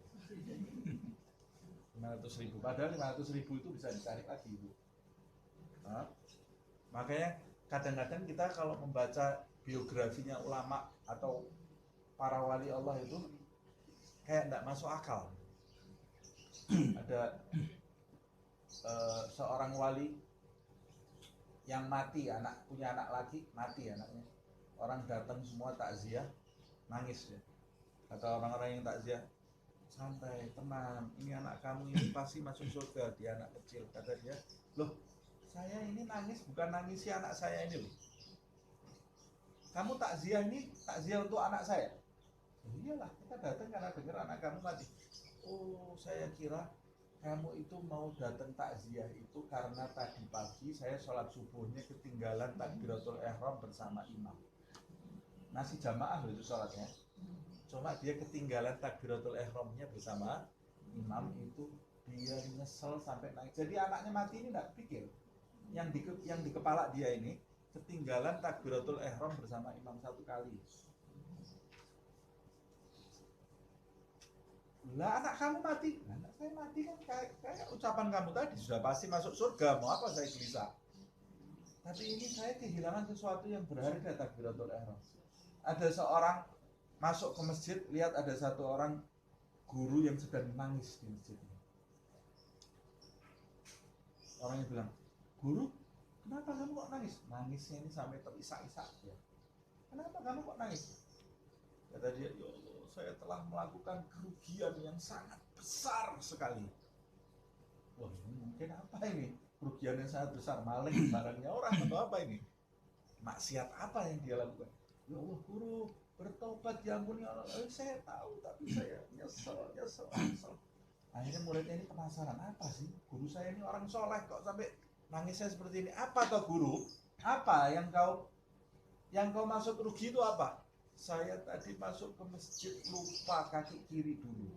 500.000. Padahal 500.000 itu bisa dicari lagi, Bu. Nah, makanya kadang-kadang kita kalau membaca biografinya ulama atau para wali Allah itu kayak tidak masuk akal. Ada seorang wali yang mati, punya anak lagi, mati anaknya. Orang datang semua takziah, nangis ya. Kata orang-orang yang takziah, santai, tenang, ini anak kamu ini pasti masuk surga, dia anak kecil. Kata dia, loh, saya ini nangis bukan nangisi anak saya ini loh. kamu takziah ini takziah untuk anak saya. Oh, iyalah, kita datang karena dengar anak kamu mati. Oh, saya kira kamu itu mau datang takziah itu karena tadi pagi saya sholat subuhnya ketinggalan takbiratul ihram bersama imam. Masih jamaah loh itu sholatnya. Cuma dia ketinggalan takbiratul ihramnya bersama imam, itu dia nyesel sampai nangis. Jadi anaknya mati ini enggak pikir. Yang di kepala dia ini ketinggalan takbiratul ihram bersama imam satu kali. Lah anak kamu mati, anak saya mati kan kayak ucapan kamu tadi sudah pasti masuk surga, mau apa saya gelisah. Tapi ini saya kehilangan sesuatu yang berharga, takbiratul ihram. Ada seorang masuk ke masjid, lihat ada satu orang guru yang sedang menangis di masjid. Orangnya bilang, guru, kenapa kamu kok nangis? Nangisnya ini sampai terisak-isak ya. Kenapa kamu kok nangis? Kata dia, ya Allah, saya telah melakukan kerugian yang sangat besar sekali. Wah, ini mungkin apa ini? Kerugian yang sangat besar, maling barangnya orang atau apa ini? Maksiat apa yang dia lakukan? Ya Allah, guru, bertobat, ya ampun ya Allah. Saya tahu, tapi saya nyesel. Akhirnya muridnya ini penasaran, apa sih? Guru saya ini orang soleh kok sampai nangisnya seperti ini. Apa toh guru? Apa yang kau masuk rugi itu apa? Saya tadi masuk ke masjid lupa kaki kiri dulu.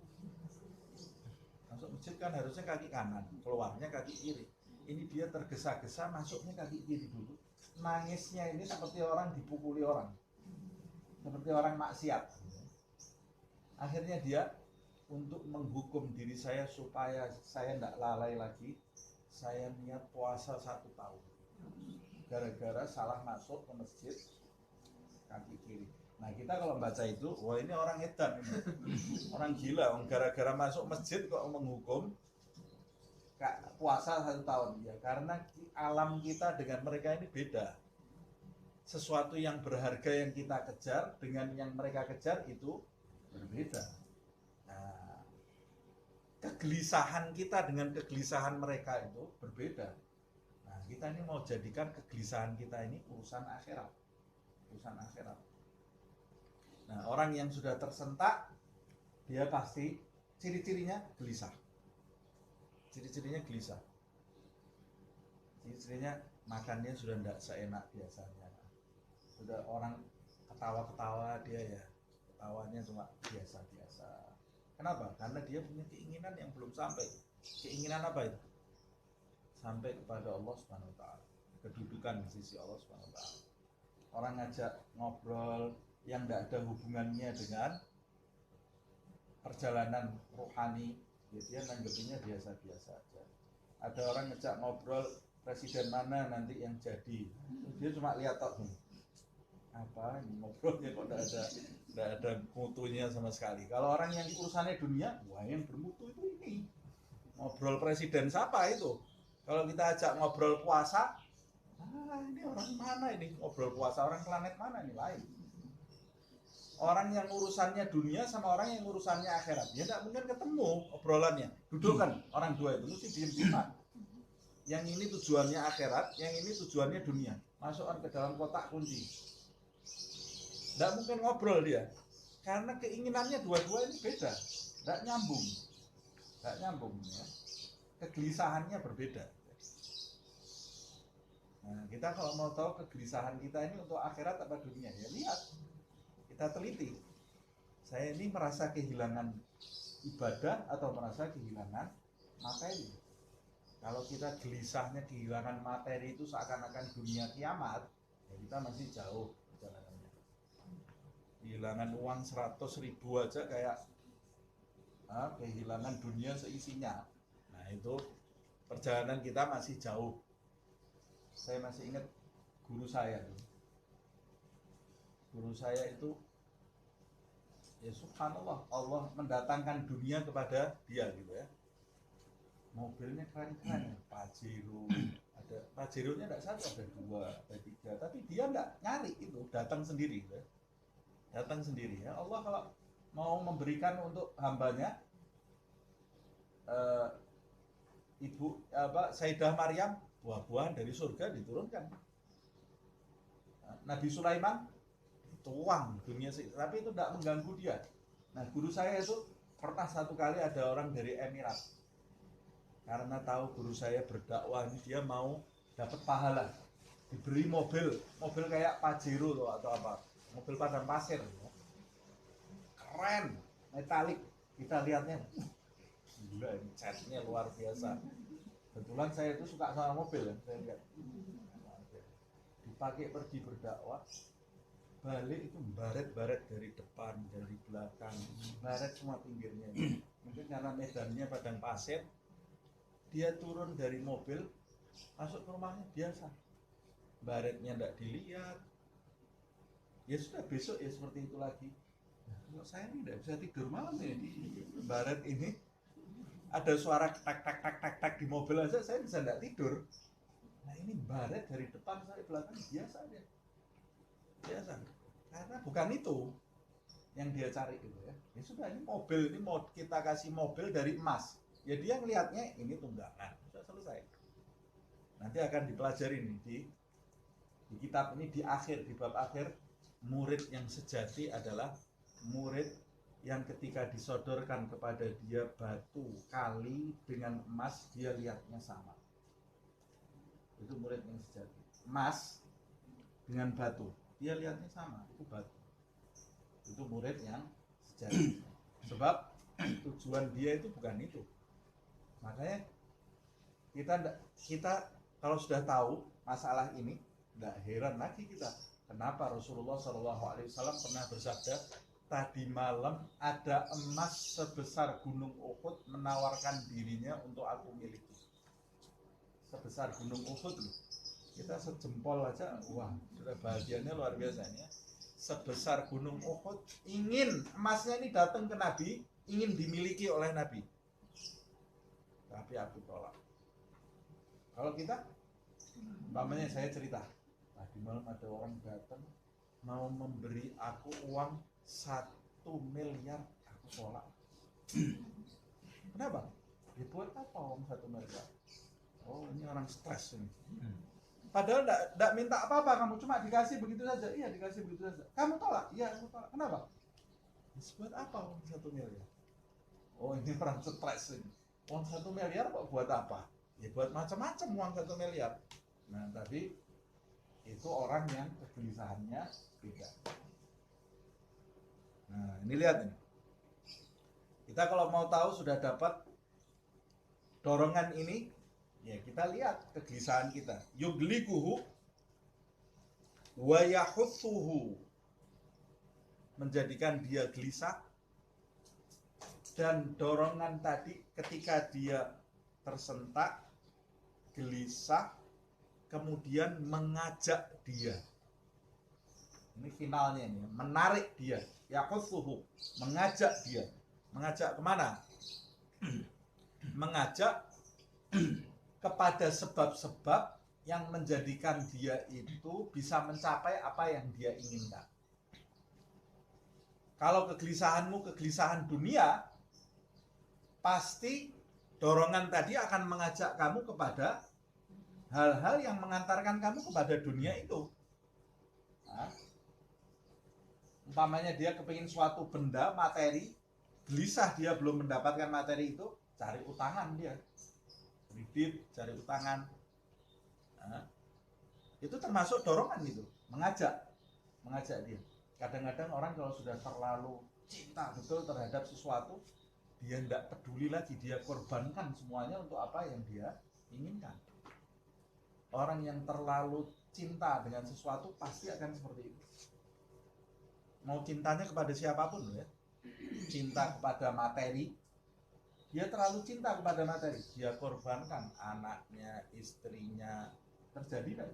Masuk masjid kan harusnya kaki kanan, keluarnya kaki kiri. Ini dia tergesa-gesa masuknya kaki kiri dulu. Nangisnya ini seperti orang dipukuli orang. Seperti orang maksiat. Akhirnya dia untuk menghukum diri saya supaya saya tidak lalai lagi, saya niat puasa 1 tahun. Gara-gara salah masuk ke masjid kaki kiri. Nah kita kalau baca itu, wah ini orang edan, orang gila, gara-gara masuk masjid kok menghukum puasa 1 tahun. Ya karena alam kita dengan mereka ini beda. Sesuatu yang berharga yang kita kejar dengan yang mereka kejar itu berbeda. Nah, kegelisahan kita dengan kegelisahan mereka itu berbeda. Nah kita ini mau jadikan kegelisahan kita ini urusan akhirat. Urusan akhirat. Nah, orang yang sudah tersentak, dia pasti ciri-cirinya gelisah. Ciri-cirinya gelisah. Ciri-cirinya makannya sudah tidak seenak biasanya. Sudah orang ketawa-ketawa dia ya, ketawanya cuma biasa-biasa. Kenapa? Karena dia punya keinginan yang belum sampai. Keinginan apa itu? Sampai kepada Allah Subhanahu wa taala. Kedudukan di sisi Allah Subhanahu wa taala. Orang ngajak ngobrol yang tidak ada hubungannya dengan perjalanan rohani, ya dia nanggepinnya biasa-biasa aja. Ada orang ngejak ngobrol presiden mana nanti yang jadi, dia cuma lihat tok apa ini ngobrolnya kok tidak ada mutunya sama sekali. Kalau orang yang urusannya dunia, wah yang bermutu itu ini ngobrol presiden siapa itu. Kalau kita ajak ngobrol puasa, ini orang mana ini ngobrol puasa, orang planet mana ini lain. Orang yang urusannya dunia sama orang yang urusannya akhirat, ya tidak mungkin ketemu obrolannya. Dudukkan orang dua itu mesti diem-dieman. Yang ini tujuannya akhirat, yang ini tujuannya dunia. Masukkan ke dalam kotak kunci. Tidak mungkin ngobrol dia, karena keinginannya dua-dua ini beda, tidak nyambung, ya. Kegelisahannya berbeda. Nah, kita kalau mau tahu kegelisahan kita ini untuk akhirat apa dunia, ya lihat. Kita teliti, saya ini merasa kehilangan ibadah atau merasa kehilangan materi. Kalau kita gelisahnya kehilangan materi itu seakan-akan dunia kiamat, ya kita masih jauh perjalanannya. Kehilangan uang 100.000 aja kayak kehilangan dunia seisinya. Nah itu perjalanan kita masih jauh. Saya masih ingat guru saya. Guru saya itu, ya subhanallah, Allah mendatangkan dunia kepada dia gitu ya. Mobilnya keren-keren, Pajero, ada Pajero-nya tidak satu, ada 2, ada 3, tapi dia tidak nyari itu, datang sendiri gitu ya. Datang sendiri ya. Allah kalau mau memberikan untuk hambanya, Sayyidah Maryam, buah-buahan dari surga diturunkan. Nabi Sulaiman tuang dunia sih, tapi itu tidak mengganggu dia. Nah, guru saya itu pernah satu kali ada orang dari Emirat, karena tahu guru saya berdakwah ini, dia mau dapat pahala, diberi mobil kayak Pajero atau apa, mobil padang pasir, keren, metalik. Kita lihatnya, gila, ini catnya luar biasa. Kebetulan saya itu suka sama mobil ya, saya lihat dipakai pergi berdakwah, balik itu baret-baret dari depan, dari belakang, baret semua pinggirnya. Mungkin karena medannya padang pasir, dia turun dari mobil, masuk ke rumahnya biasa, baretnya tidak dilihat. Ya sudah, besok ya seperti itu lagi. Nah, kalau saya ini tidak bisa tidur malam ini, baret ini ada suara tak tak tak tak tak di mobil aja saya bisa tidak tidur. Nah, ini baret dari depan sampai belakang biasa aja, biasa. Karena bukan itu yang dia cari gitu ya. Ya sudah, ini mobil, ini mau kita kasih mobil dari emas. Ya dia ngelihatnya ini tunggangan. Sudah selesai. Nanti akan dipelajari nih di kitab ini, di akhir, di bab akhir, murid yang sejati adalah murid yang ketika disodorkan kepada dia batu kali dengan emas, dia lihatnya sama. Itu murid yang sejati. Emas dengan batu, dia lihatnya sama, itu batu. Itu murid yang sejati. Sebab tujuan dia itu bukan itu. Makanya kita kalau sudah tahu masalah ini, tidak heran lagi kita kenapa Rasulullah SAW pernah bersabda, tadi malam ada emas sebesar gunung Uhud menawarkan dirinya untuk aku miliki. Sebesar gunung Uhud loh. Kita sejempol aja, wah, sudah bahagianya luar biasa ya. Sebesar gunung Uhud, ingin emasnya ini datang ke Nabi, ingin dimiliki oleh Nabi. Tapi aku tolak. Kalau kita, umpamanya saya cerita, tadi malam ada orang datang mau memberi aku uang 1 miliar, aku tolak. Kenapa? Ya buat apa uang 1 miliar? Oh, ini orang stres ini. Padahal tidak minta apa-apa, kamu cuma dikasih begitu saja. Iya, dikasih begitu saja. Kamu tolak? Iya, aku tolak. Kenapa? Ya, buat apa uang 1 miliar? Oh, ini orang stres ini. Uang 1 miliar kok buat apa? Ya buat macam-macam uang 1 miliar. Nah, tapi itu orang yang kegelisahannya beda. Nah, ini lihat ini. Kita kalau mau tahu sudah dapat dorongan ini, ya kita lihat kegelisahan kita. Yuglikuhu wa yahutsuhu, menjadikan dia gelisah. Dan dorongan tadi ketika dia tersentak, gelisah, kemudian mengajak dia. Ini finalnya ini, menarik dia. Yahutsuhu, mengajak dia. Mengajak kemana? Mengajak kepada sebab-sebab yang menjadikan dia itu bisa mencapai apa yang dia inginkan. Kalau kegelisahanmu kegelisahan dunia, pasti dorongan tadi akan mengajak kamu kepada hal-hal yang mengantarkan kamu kepada dunia itu. Nah, umpamanya dia kepingin suatu benda, materi, gelisah dia belum mendapatkan materi itu, cari utangan dia. Kredit, cari utangan. Nah, itu termasuk dorongan itu, mengajak dia. Kadang-kadang orang kalau sudah terlalu cinta betul terhadap sesuatu, dia tidak peduli lagi, dia korbankan semuanya untuk apa yang dia inginkan. Orang yang terlalu cinta dengan sesuatu pasti akan seperti itu. Mau cintanya kepada siapapun ya, cinta kepada materi, dia terlalu cinta kepada materi, dia korbankan anaknya, istrinya. Terjadi.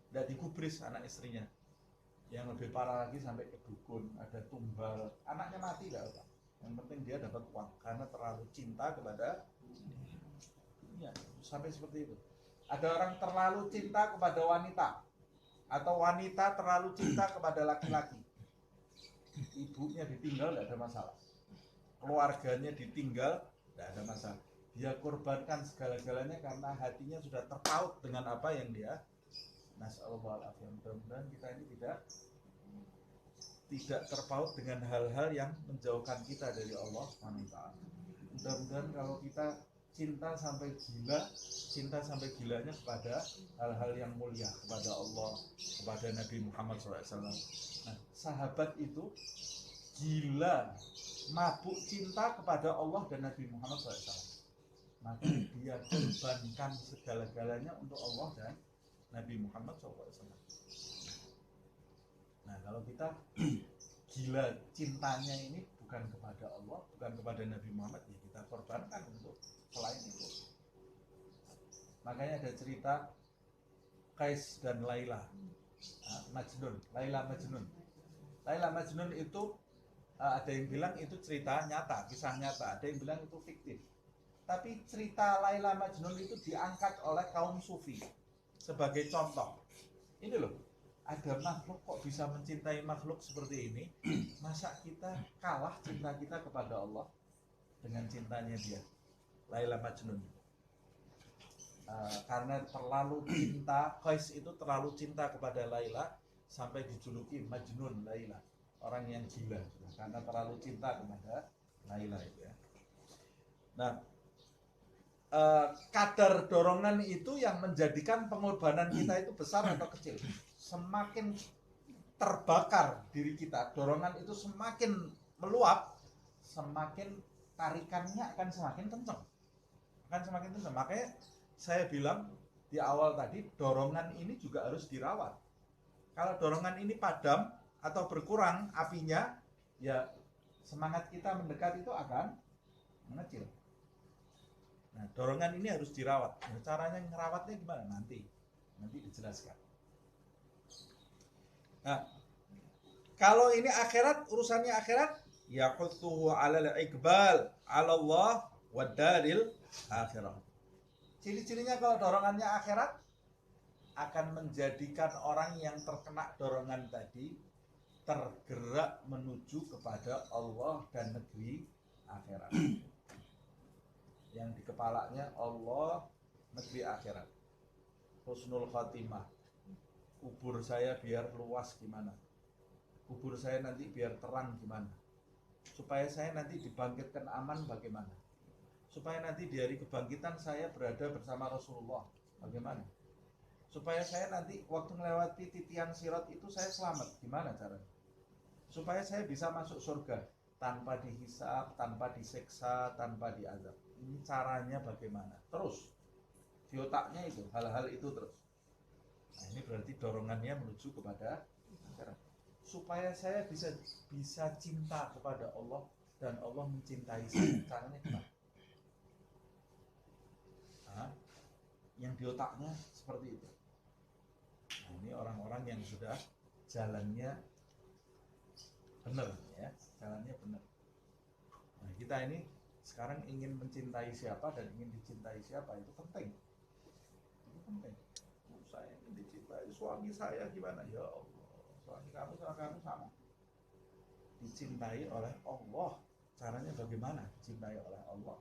Tidak digubris anak istrinya. Yang lebih parah lagi sampai ke dukun, ada tumbal, anaknya mati tidak apa. Yang penting dia dapat uang karena terlalu cinta kepada dunia. Sampai seperti itu. Ada orang terlalu cinta kepada wanita, atau wanita terlalu cinta kepada laki-laki. Ibunya ditinggal tidak ada masalah, keluarganya ditinggal tidak ada masalah. Dia korbankan segala-galanya karena hatinya sudah terpaut dengan apa yang dia Nasallallahu alaihi wasallam. Mudah-mudahan kita ini tidak terpaut dengan hal-hal yang menjauhkan kita dari Allah SWT. Mudah-mudahan kalau kita cinta sampai gilanya kepada hal-hal yang mulia, kepada Allah, kepada Nabi Muhammad SAW. Nah, sahabat itu gila, mabuk cinta kepada Allah dan Nabi Muhammad SAW. Maka dia korbankan segala-galanya untuk Allah dan Nabi Muhammad SAW. Nah, kalau kita gila cintanya ini bukan kepada Allah, bukan kepada Nabi Muhammad, ya kita korbankan untuk selain itu. Makanya ada cerita Qais dan Laila, Majnun, Laila Majnun. Laila Majnun itu ada yang bilang itu cerita nyata, kisah nyata, ada yang bilang itu fiktif. Tapi cerita Laila Majnun itu diangkat oleh kaum sufi sebagai contoh. Ini loh, ada makhluk kok bisa mencintai makhluk seperti ini. Masa kita kalah cinta kita kepada Allah dengan cintanya dia, Laila Majnun. Karena terlalu cinta, Qais itu terlalu cinta kepada Laila sampai dijuluki Majnun Laila, orang yang gila karena terlalu cinta kepada Laila itu ya. Nah, kadar dorongan itu yang menjadikan pengorbanan kita itu besar atau kecil. Semakin terbakar diri kita, dorongan itu semakin meluap, semakin tarikannya akan semakin kencang. Makanya saya bilang di awal tadi, dorongan ini juga harus dirawat. Kalau dorongan ini padam atau berkurang apinya, ya semangat kita mendekat itu akan mengecil. Nah, dorongan ini harus dirawat. Nah, caranya ngerawatnya gimana? Nanti dijelaskan. Nah, kalau ini akhirat, urusannya akhirat, yaquthuhu 'alal iqbal 'ala Allah wa daril akhirah. Ciri-cirinya kalau dorongannya akhirat akan menjadikan orang yang terkena dorongan tadi tergerak menuju kepada Allah dan negeri akhirat. Yang di kepalanya Allah, negeri akhirat, husnul khatimah. Kubur saya biar luas gimana, kubur saya nanti biar terang gimana, supaya saya nanti dibangkitkan aman bagaimana, supaya nanti di hari kebangkitan saya berada bersama Rasulullah bagaimana, supaya saya nanti waktu melewati titian sirat itu saya selamat gimana caranya, supaya saya bisa masuk surga tanpa dihisab, tanpa disiksa, tanpa diazab. Ini caranya bagaimana? Terus di otaknya itu hal-hal itu terus. Nah, ini berarti dorongannya menuju kepada akhirat. Supaya saya bisa cinta kepada Allah dan Allah mencintai saya. Caranya gimana? Nah, yang di otaknya seperti itu. Nah, ini orang-orang yang sudah jalannya benar ya, jalannya benar. Nah, kita ini sekarang ingin mencintai siapa dan ingin dicintai siapa, itu penting. Itu penting. Saya ingin dicintai suami saya gimana? Ya Allah, suami kamu sama kamu sama. Dicintai oleh Allah. Caranya bagaimana? Dicintai oleh Allah.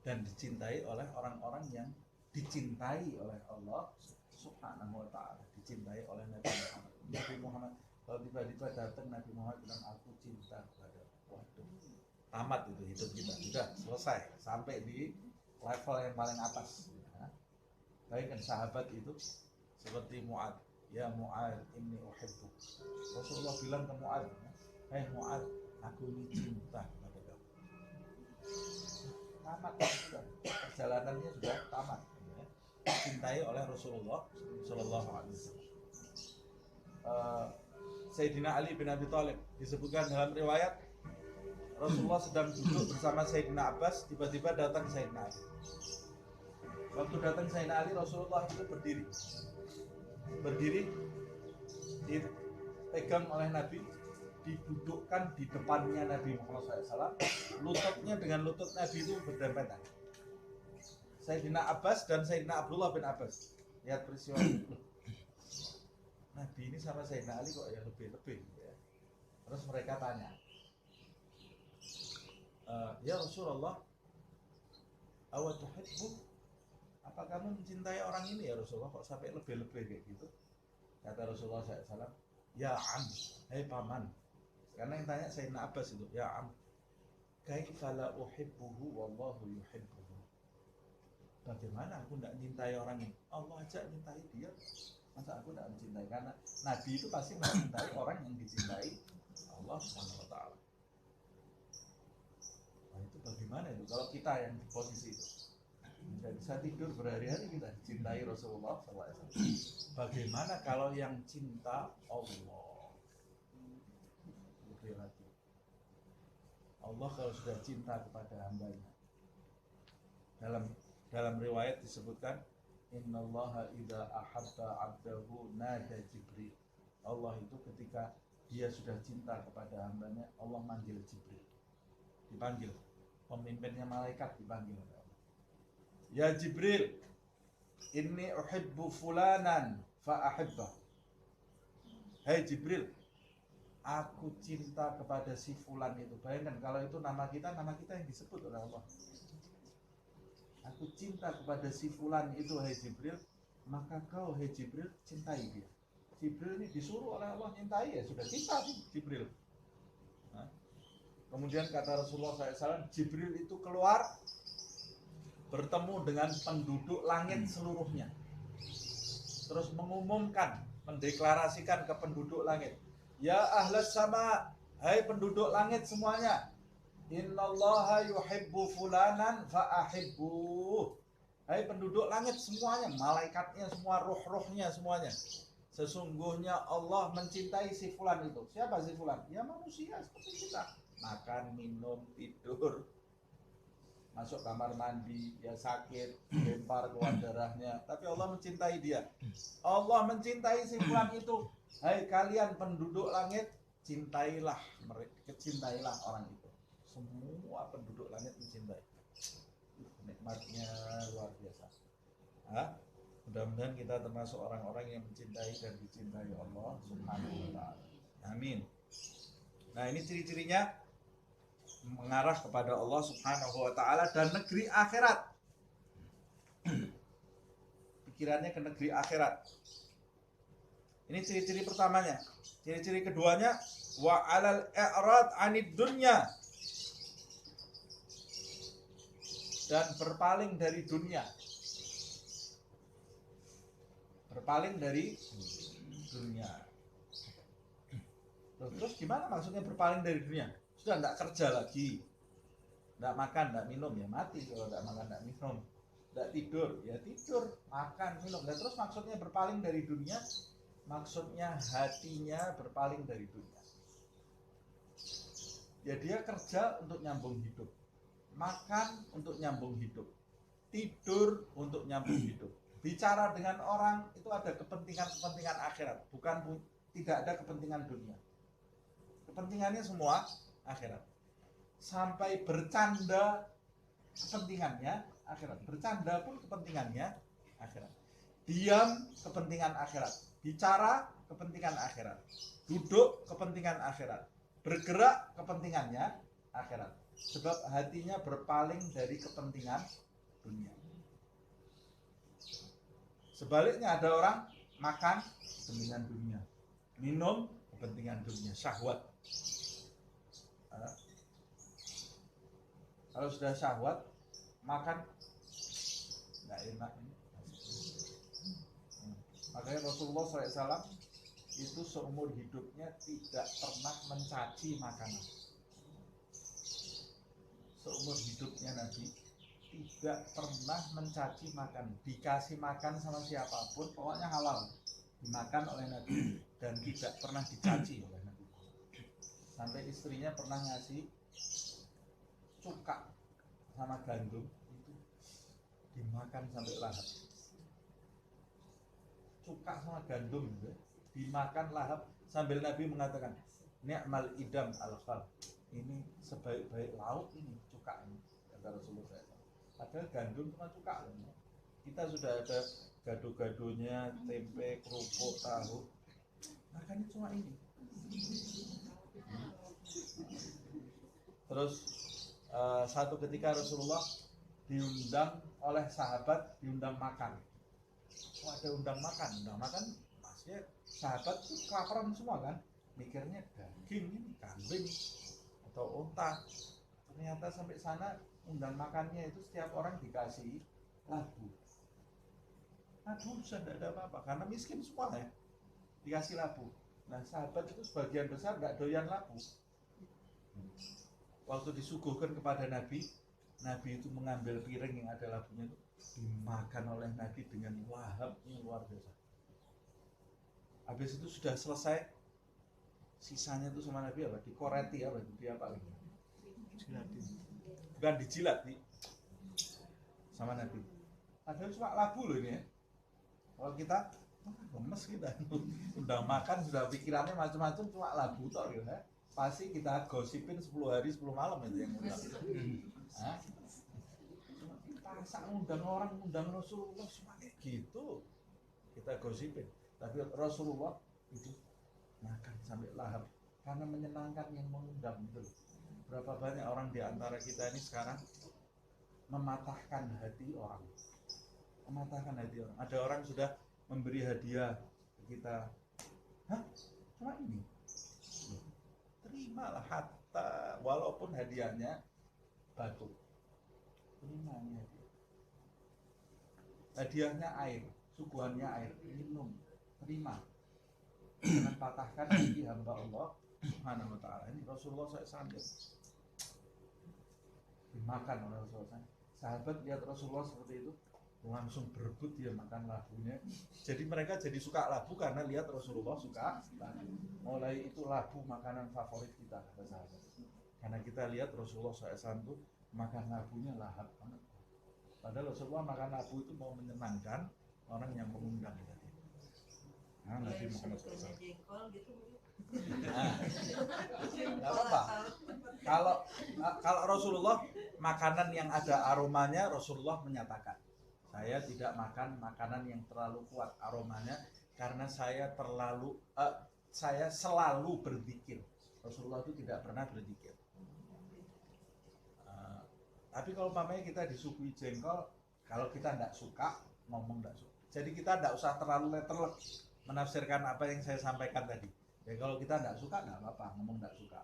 Dan dicintai oleh orang-orang yang dicintai oleh Allah Subhanahu wa ta'ala, dicintai oleh Nabi Muhammad. Nabi Muhammad, kalau tiba-tiba datang Nabi Muhammad bilang aku cinta kepada, waduh, tamat itu hidup kita, sudah selesai sampai di level yang paling atas. Bayangkan sahabat itu seperti Mu'ad, ya Mu'ad inni uhibbuk. Rasulullah bilang ke Mu'ad, hai Mu'ad, aku ini cinta kepada kamu. Tamat sudah, perjalanannya sudah tamat. Dicintai oleh Rasulullah Shallallahu Alaihi Wasallam. Sayyidina Ali bin Abi Thalib disebutkan dalam riwayat, Rasulullah sedang duduk bersama Sayyidina Abbas, tiba-tiba datang Sayyidina Ali. Waktu datang Sayyidina Ali, Rasulullah itu berdiri dipegang oleh Nabi, didudukkan di depannya Nabi Muhammad SAW, lututnya dengan lutut Nabi itu berdempetan. Sayyidina Abbas dan Sayyidina Abdullah bin Abbas lihat peristiwa itu. Nabi ini sama Sayyidina Ali kok ya lebih ya. Terus mereka tanya, ya Rasulullah, awatuhibbu, apa kamu mencintai orang ini ya Rasulullah, kok sampai lebih-lebih kayak gitu? Kata Rasulullah SAW, ya am, hai paman. Karena yang tanya Sayyidina Abbas itu, ya am, kaifa la uhibbuhu wallahu yuhibbuhu. Bagaimana aku tidak mencintai orang ini? Allah aja mencintai dia, masa aku tidak mencintai? Karena Nabi itu pasti mencintai orang yang dicintai Allah Subhanahu wa Ta'ala. Nah itu bagaimana itu kalau kita yang di posisi itu? Tidak bisa tidur berhari-hari kita dicintai Rasulullah SAW. Bagaimana kalau yang cinta Allah? Lebih lagi. Allah kalau sudah cinta kepada hambanya, dalam riwayat disebutkan, innallaha idza ahabba 'abdahu nada Jibril. Allah itu ketika dia sudah cinta kepada hambanya, Allah manggil Jibril. Dipanggil. Pemimpinnya malaikat dipanggil oleh Allah. Ya Jibril, inni uhibbu fulanan fa ahibbah. Hai Jibril, aku cinta kepada si fulan itu. Bayangkan kalau itu nama kita yang disebut oleh Allah. Aku cinta kepada si fulan itu, hai Jibril, maka kau, hai Jibril, cintai dia. Jibril ini disuruh oleh Allah cintai, ya sudah cinta sih Jibril. Nah, kemudian kata Rasulullah SAW, Jibril itu keluar bertemu dengan penduduk langit seluruhnya, terus mengumumkan, mendeklarasikan ke penduduk langit, ya ahlas sama, hai penduduk langit semuanya, innallaha yuhibbu fulanan fa'ahibbu. Hai penduduk langit semuanya, malaikatnya semua, roh-rohnya semuanya, sesungguhnya Allah mencintai si fulan itu. Siapa si fulan? Ya manusia seperti kita. Makan, minum, tidur, masuk kamar mandi, ya sakit, lempar keluar darahnya, tapi Allah mencintai dia. Allah mencintai si fulan itu. Hai kalian penduduk langit, cintailah mereka, cintailah orang itu. Semua penduduk langit mencintai. Nikmatnya luar biasa. Mudah-mudahan kita termasuk orang-orang yang mencintai dan dicintai Allah Subhanahu wa Ta'ala. Amin. Nah, ini ciri-cirinya mengarah kepada Allah Subhanahu wa Ta'ala dan negeri akhirat. Pikirannya ke negeri akhirat. Ini ciri-ciri pertamanya. Ciri-ciri keduanya, wa 'alal i'rad 'anid dunya, dan berpaling dari dunia. Berpaling dari dunia. Terus gimana maksudnya berpaling dari dunia? Sudah tidak kerja lagi, tidak makan, tidak minum, ya mati kalau tidak makan, tidak minum. Tidak tidur, ya tidur, makan, minum. Dan terus maksudnya berpaling dari dunia, maksudnya hatinya berpaling dari dunia. Ya dia kerja untuk nyambung hidup, makan untuk nyambung hidup, tidur untuk nyambung hidup. Bicara dengan orang itu ada kepentingan-kepentingan akhirat, tidak ada kepentingan dunia. Kepentingannya semua akhirat. Sampai bercanda kepentingannya akhirat. Bercanda pun kepentingannya akhirat. Diam kepentingan akhirat. Bicara kepentingan akhirat. Duduk kepentingan akhirat. Bergerak kepentingannya akhirat. Sebab hatinya berpaling dari kepentingan dunia. Sebaliknya ada orang makan kepentingan dunia, minum kepentingan dunia, syahwat. Kalau sudah syahwat, makan nggak enak ini. Makanya Rasulullah SAW itu seumur hidupnya tidak pernah mencaci makanan. Seumur hidupnya Nabi tidak pernah mencaci makan. Dikasih makan sama siapapun, pokoknya halal, dimakan oleh Nabi dan tidak pernah dicaci oleh Nabi. Sampai istrinya pernah ngasih cuka sama gandum, itu dimakan sampai lahap. Cuka sama gandum gitu, dimakan lahap, sambil Nabi mengatakan, ni'mal idam al-khal, ini sebaik-baik lauk ini, cuka ini, kata Rasulullah SAW. Padahal gandum cuma cuka. Kita sudah ada gado-gadonya, tempe, kerupuk, tahu, makannya cuma ini. Terus satu ketika Rasulullah diundang oleh sahabat, diundang makan. Oh, ada undang makan maksudnya sahabat tuh kelaparan semua kan, mikirnya daging ini, kambing atau unta. Ternyata sampai sana undang makannya itu setiap orang dikasih labu. Labu sudah tidak ada apa-apa karena miskin semua ya, dikasih labu. Nah sahabat itu sebagian besar nggak doyan labu. Waktu disuguhkan kepada Nabi, Nabi itu mengambil piring yang ada labunya itu dimakan oleh Nabi dengan lahap yang luar biasa. Habis itu sudah selesai, sisanya itu sama Nabi apa? Dikoreti apa? Di apa lagi? Bukan dijilat sama Nabi. Ada cuma labu loh ini ya. Kalau kita lemes kita udah makan sudah pikirannya macam-macam cuma labu tok gitu ya. Pasti kita gosipin 10 hari 10 malam itu yang undang. Masa undang orang, undang Rasulullah semuanya gitu kita gosipin, tapi Rasulullah itu makan sampai lahap karena menyenangkan yang mengundang gitu. Berapa banyak orang di antara kita ini sekarang mematahkan hati orang, ada orang sudah memberi hadiah ke kita, hah cuma ini, terimalah hatta walaupun hadiahnya batu, terima ini hadiahnya air, suguhannya air, minum, terima. Jangan patahkan hati hamba Allah Subhanahu wa ta'ala. Ini Rasulullah SAW dimakan oleh Rasulullah. Sahabat lihat Rasulullah seperti itu langsung berebut dia makan labunya. Jadi mereka jadi suka labu karena lihat Rasulullah suka labu. Mulai itu labu makanan favorit kita kata sahabat. Karena kita lihat Rasulullah SAW itu makan labunya lahap banget. Padahal Rasulullah makan labu itu mau menyenangkan orang yang mengundang tadi. Nah, Nabi Muhammad SAW. Nggak apa-apa. Kalau Rasulullah makanan yang ada aromanya, Rasulullah menyatakan, saya tidak makan makanan yang terlalu kuat aromanya karena saya selalu berzikir. Rasulullah itu tidak pernah berzikir. Tapi kalau umpamanya kita disuguhi jengkol, kalau kita tidak suka, ngomong tidak suka. Jadi kita tidak usah terlalu letterlek menafsirkan apa yang saya sampaikan tadi. Ya kalau kita tidak suka, tidak apa-apa, ngomong tidak suka.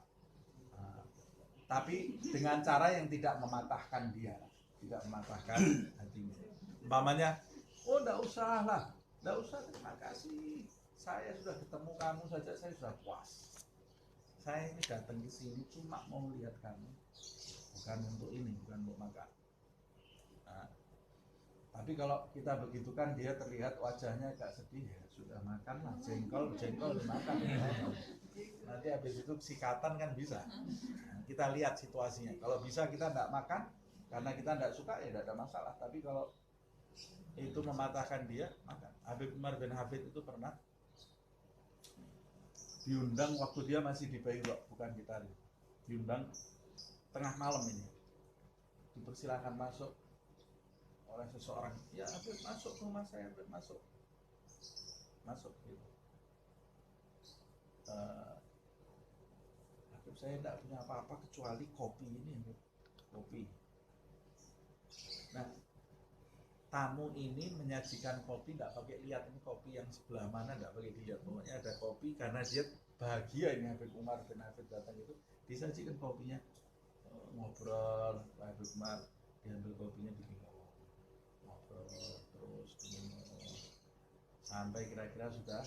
Tapi dengan cara yang tidak mematahkan dia, tidak mematahkan hatinya. Umpamanya, oh tidak usah lah, tidak usah, terima kasih. Saya sudah ketemu kamu saja, saya sudah puas. Saya ini datang ke sini cuma mau lihat kamu. Bukan untuk ini, bukan untuk makan. Nah, tapi kalau kita begitu kan dia terlihat wajahnya agak sedih ya, sudah makan lah jengkol dimakan. Nanti habis itu sikatan kan bisa. Nah, kita lihat situasinya. Kalau bisa kita tidak makan karena kita tidak suka ya tidak ada masalah. Tapi kalau itu mematahkan dia, makan. Habib Umar bin Hafid itu pernah diundang waktu dia masih di Beirut, bukan kita. Diundang tengah malam ini, dipersilakan masuk oleh seseorang. Ya, Habib masuk ke rumah saya, Habib masuk gitu. Habib saya tidak punya apa-apa kecuali kopi ini, Habib. Kopi. Nah, tamu ini menyajikan kopi tidak pakai lihat ini kopi yang sebelah mana, tidak pakai dilihat. Pokoknya ada kopi karena dia bahagia ini Habib Umar bin Hafid datang itu disajikan kopinya. Ngobrol, Habib Umar diambil kopinya diminum, ngobrol terus diminum sampai kira-kira sudah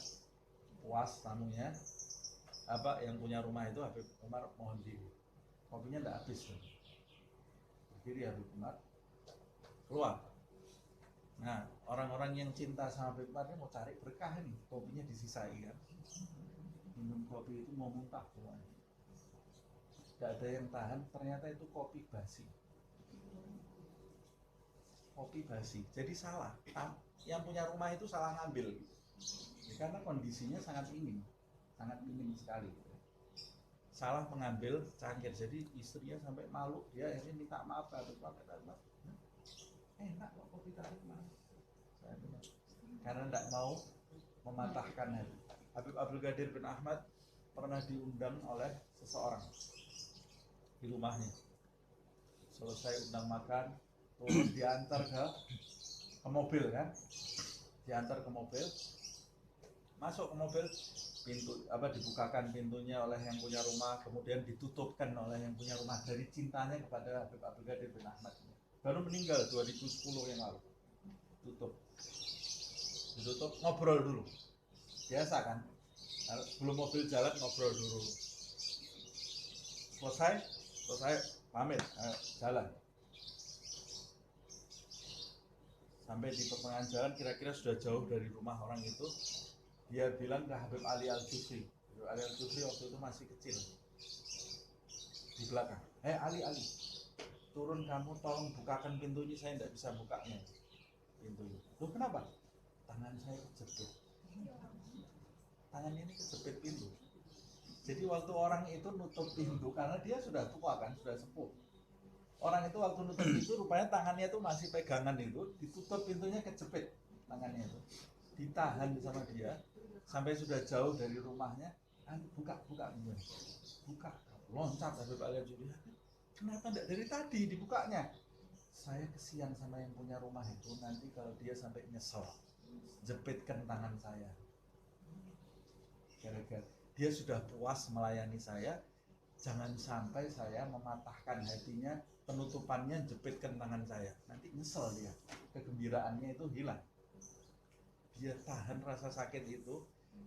puas tamunya. Apa yang punya rumah itu Habib Umar mohon diri, kopinya tidak habis. Berdiri Habib Umar keluar. Nah orang-orang yang cinta sama Habib Umar ini mau cari berkah ini, kopinya disisai kan, minum kopi itu mau muntah semuanya. Tidak ada yang tahan, ternyata itu kopi basi. Kopi basi, jadi salah. Yang punya rumah itu salah ngambil, ya, karena kondisinya sangat minim sekali. Salah mengambil cangkir, jadi istrinya sampai malu, dia akhirnya minta maaf. Habis enak kok kopi tadi mas. Karena tidak mau mematahkan hati. Habib Abdul Qadir bin Ahmad pernah diundang oleh seseorang di rumahnya. Selesai undang makan, turun diantar ke mobil kan, diantar ke mobil, masuk ke mobil, pintu dibukakan pintunya oleh yang punya rumah, kemudian ditutupkan oleh yang punya rumah dari cintanya kepada Habib Abdul Qadir bin Ahmad. Baru meninggal 2010 yang lalu. Ditutup, ngobrol dulu. Biasa kan? Belum mobil jalan, ngobrol dulu. Selesai pamit, jalan. Sampai di pertengahan jalan, kira-kira sudah jauh dari rumah orang itu, dia bilang ke Habib Ali Al-Jufri. Habib Ali Al-Jufri waktu itu masih kecil, di belakang. Ali, turun kamu, tolong bukakan pintunya, saya tidak bisa bukanya pintunya. Loh kenapa? Tangan saya kejepit. Tangan ini kejepit pintu. Jadi waktu orang itu nutup pintu, karena dia sudah tua kan, sudah sepuh. Orang itu waktu nutup pintu, rupanya tangannya itu masih pegangan itu, ditutup pintunya kejepit tangannya itu. Ditahan sama dia, sampai sudah jauh dari rumahnya, buka pintunya. Buka, loncat Habib Ali Al-Jufri. Kenapa tidak dari tadi dibukanya? Saya kesian sama yang punya rumah itu, nanti kalau dia sampai nyesel, jepitkan tangan saya. Gara-gara dia sudah puas melayani saya, jangan sampai saya mematahkan hatinya, penutupannya jepitkan tangan saya. Nanti nyesel dia, kegembiraannya itu hilang. Dia tahan rasa sakit itu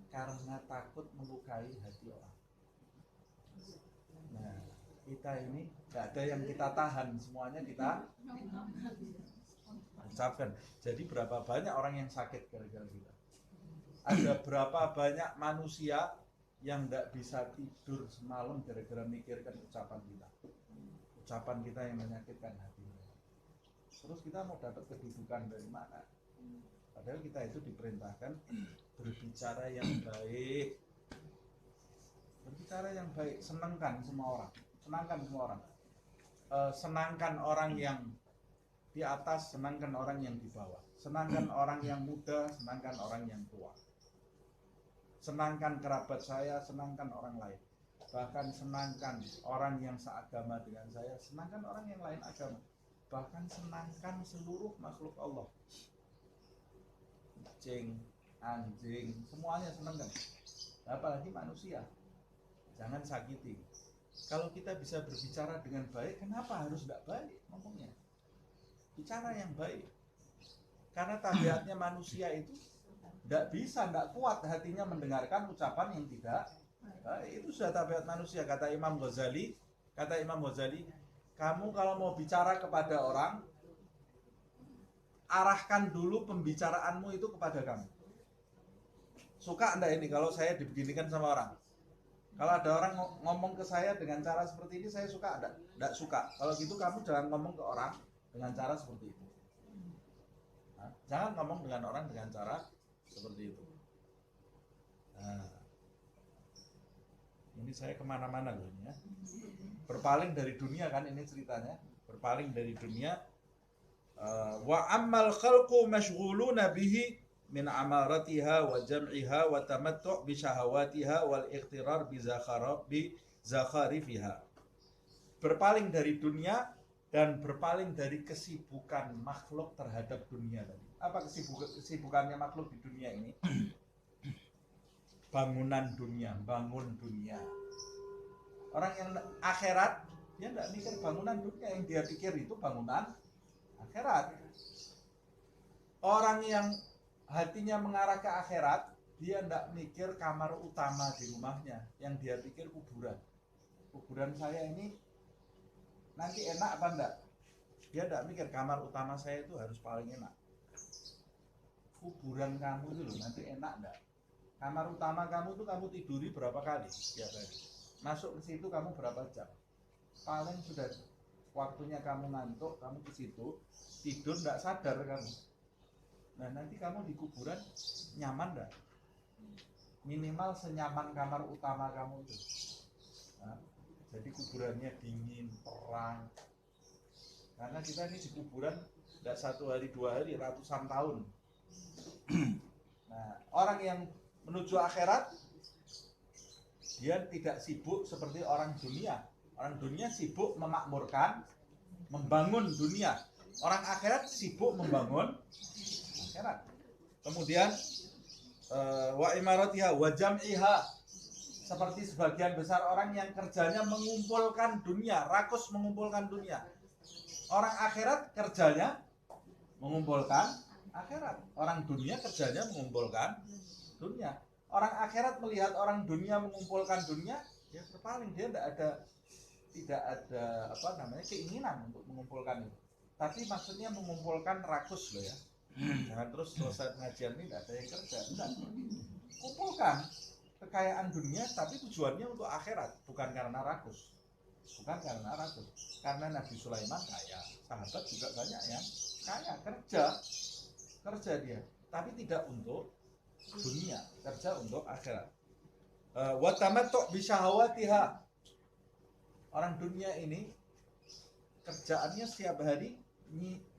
karena takut melukai hati orang. Nah, kita ini nggak ada yang kita tahan, semuanya kita ucapkan. Jadi berapa banyak orang yang sakit gara-gara kita? Ada berapa banyak manusia yang tidak bisa tidur semalam gara-gara mikirkan ucapan kita. Ucapan kita yang menyakitkan hatinya. Terus kita mau dapat kedudukan dari mana? Padahal kita itu diperintahkan berbicara yang baik. Berbicara yang baik, senangkan semua orang. Senangkan semua orang. Senangkan orang yang di atas, senangkan orang yang di bawah. Senangkan orang yang muda, senangkan orang yang tua. Senangkan kerabat saya, senangkan orang lain. Bahkan senangkan orang yang seagama dengan saya, senangkan orang yang lain agama. Bahkan senangkan seluruh makhluk Allah. Kucing, anjing, semuanya senangkan. Apalagi manusia. Jangan sakiti. Kalau kita bisa berbicara dengan baik, kenapa harus tidak baik ngomongnya? Bicara yang baik. Karena tabiatnya manusia itu tidak kuat hatinya mendengarkan ucapan yang tidak baik. Itu sudah tabiat manusia. Kata Imam Ghazali, kamu kalau mau bicara kepada orang, arahkan dulu pembicaraanmu itu kepada kamu. Suka enggak ini kalau saya dibeginikan sama orang? Kalau ada orang ngomong ke saya dengan cara seperti ini, saya suka enggak? Enggak suka. Kalau gitu kamu jangan ngomong ke orang dengan cara seperti itu. Nah, jangan ngomong dengan orang dengan cara seperti itu. Nah, ini saya kemana-mana loh ini ya. Berpaling dari dunia kan ini ceritanya. Berpaling dari dunia. Wa ammal khalqu mashghuluna bihi min amaratiha wa jam'iha wa tamattu' bi syahawatiha wal iqtirar bi zakharifiha. Berpaling dari dunia dan berpaling dari kesibukan makhluk terhadap dunia tadi. Apa kesibukannya makhluk di dunia ini? Bangunan dunia, bangun dunia. Orang yang akhirat, dia tidak mikir bangunan dunia, yang dia pikir itu bangunan akhirat. Orang yang hatinya mengarah ke akhirat, dia tidak mikir kamar utama di rumahnya, yang dia pikir kuburan. Kuburan saya ini nanti enak apa enggak? Dia tidak mikir kamar utama saya itu harus paling enak. Kuburan kamu itu loh, nanti enak enggak? Kamar utama kamu tuh kamu tiduri berapa kali setiap hari? Masuk ke situ kamu berapa jam? Paling sudah waktunya kamu ngantuk, kamu ke situ tidur enggak sadar kamu. Nah nanti kamu di kuburan nyaman enggak? Minimal senyaman kamar utama kamu itu. Nah, jadi kuburannya dingin, terang. Karena kita ini di kuburan tidak 1 hari 2 hari, ratusan tahun. Nah, orang yang menuju akhirat, dia tidak sibuk seperti orang dunia. Orang dunia sibuk memakmurkan, membangun dunia. Orang akhirat sibuk membangun akhirat. Kemudian wa imaratiha wa jam'iha, seperti sebagian besar orang yang kerjanya mengumpulkan dunia, rakus mengumpulkan dunia. Orang akhirat kerjanya mengumpulkan akhirat. Orang dunia kerjanya mengumpulkan dunia. Orang akhirat melihat orang dunia mengumpulkan dunia, ya berpaling, dia tidak ada keinginan untuk mengumpulkan itu. Tapi maksudnya mengumpulkan rakus loh ya. Jangan terus selesai pengajian ini tidak ada yang kerja. Enggak. Kumpulkan kekayaan dunia tapi tujuannya untuk akhirat, bukan karena rakus. Bukan karena rakus. Karena Nabi Sulaiman kaya, sahabat juga banyak yang kaya, kerja dia, tapi tidak untuk dunia, kerja untuk akhirat. Wa tamattu bi syahawatiha. Orang dunia ini kerjaannya setiap hari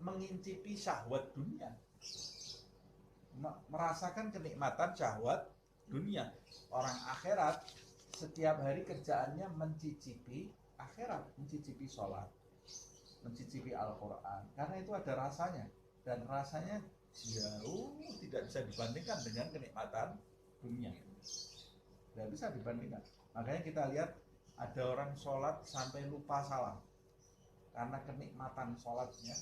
mengincipi syahwat dunia, merasakan kenikmatan syahwat dunia. Orang akhirat setiap hari kerjaannya mencicipi akhirat, mencicipi sholat, mencicipi Al-Quran, karena itu ada rasanya, dan rasanya jauh tidak bisa dibandingkan dengan kenikmatan dunia, tidak bisa dibandingkan. Makanya kita lihat ada orang sholat sampai lupa salam karena kenikmatan sholatnya.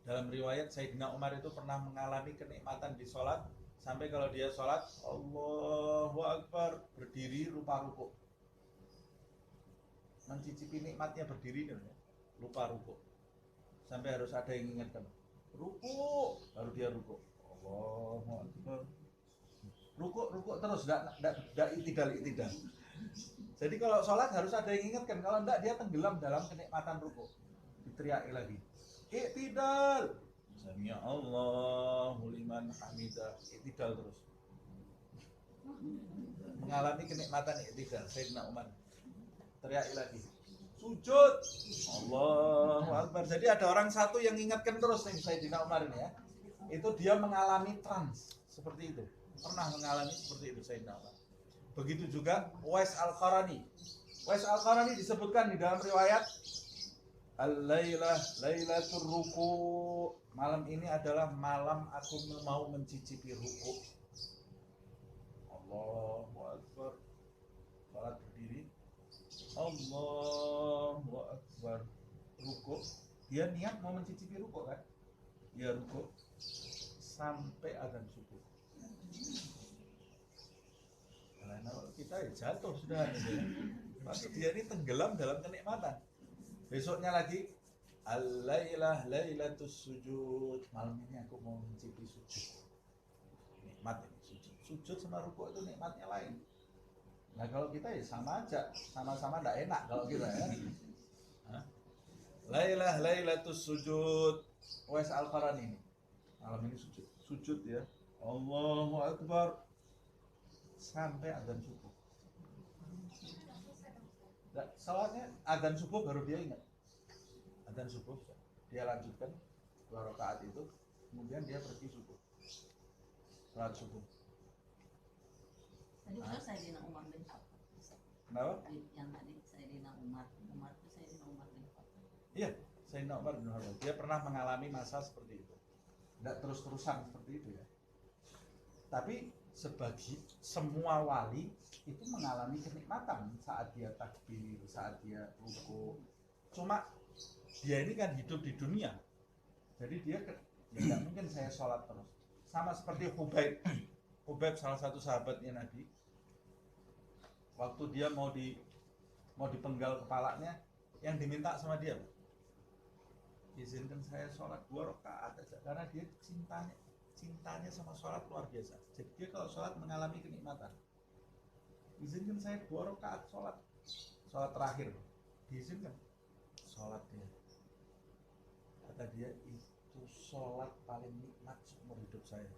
Dalam riwayat Sayyidina Umar itu pernah mengalami kenikmatan di sholat sampai kalau dia sholat Allahu Akbar berdiri lupa rukuk, mencicipi nikmatnya berdiri lupa rukuk, sampai harus ada yang ingatkan rukuk, baru dia rukuk. Allahu Akbar, rukuk terus, tidak itidal. Jadi kalau sholat harus ada yang ingatkan, kalau enggak dia tenggelam dalam kenikmatan rukuk. Diteriaki lagi, iktidal, Sami Allahu liman hamidah, iktidal terus. Mengalami kenikmatan iktidal. Sayyidina Umar teriaki lagi, sujud, Allahu Akbar. Jadi ada orang satu yang ingatkan terus nih Sayyidina Umar ini ya. Itu dia mengalami trans seperti itu. Pernah mengalami seperti itu Sayyidina Umar. Begitu juga Uwais Al-Qarani. Uwais Al-Qarani disebutkan di dalam riwayat Al-Lailah Lailatul Ruku. Malam ini adalah malam aku mau mencicipi ruku. Allahu Akbar. Salat berdiri. Allahu Akbar. Ruku. Dia niat mau mencicipi ruku kan? Dia ruku sampai azan subuh. Karena kalau kita jatuh sudah, maksud dia ini tenggelam dalam kenikmatan. Besoknya lagi Al-Lailah Lailatus Sujud. Malam ini aku mau mencicipi sujud. Nikmat ini sujud sama rukuk itu nikmatnya lain. Nah kalau kita ya sama aja, sama-sama tidak enak kalau kita ya. Lailah Lailatus Sujud. Uwais Al-Qarani ini malam ini sujud ya. Allahu Akbar sampai azan subuh. Salatnya azan subuh baru dia ingat. Azan subuh dia lanjutkan 2 rakaat itu, kemudian dia pergi subuh. Salat subuh. Tadi udah Sayyidina Umar bin Khattab. Kenapa? Yang tadi Sayyidina Umar itu Sayyidina Umar bin Khattab. Iya, Sayyidina Umar bin Khattab. Dia pernah mengalami masa seperti itu. Tidak terus-terusan seperti itu ya. Tapi semua wali itu mengalami kenikmatan saat dia takbir, saat dia ruku. Cuma dia ini kan hidup di dunia, jadi dia tidak mungkin saya sholat terus. Sama seperti Hubaib salah satu sahabatnya Nabi. Waktu dia mau dipenggal kepalanya, yang diminta sama dia, izinkan saya sholat 2 rakaat aja, karena dia cintanya sama sholat luar biasa. Jadi dia kalau sholat mengalami kenikmatan. Izinkan saya 2 rakaat sholat terakhir, diizinkan sholat dia. Kata dia itu sholat paling nikmat seumur hidup saya.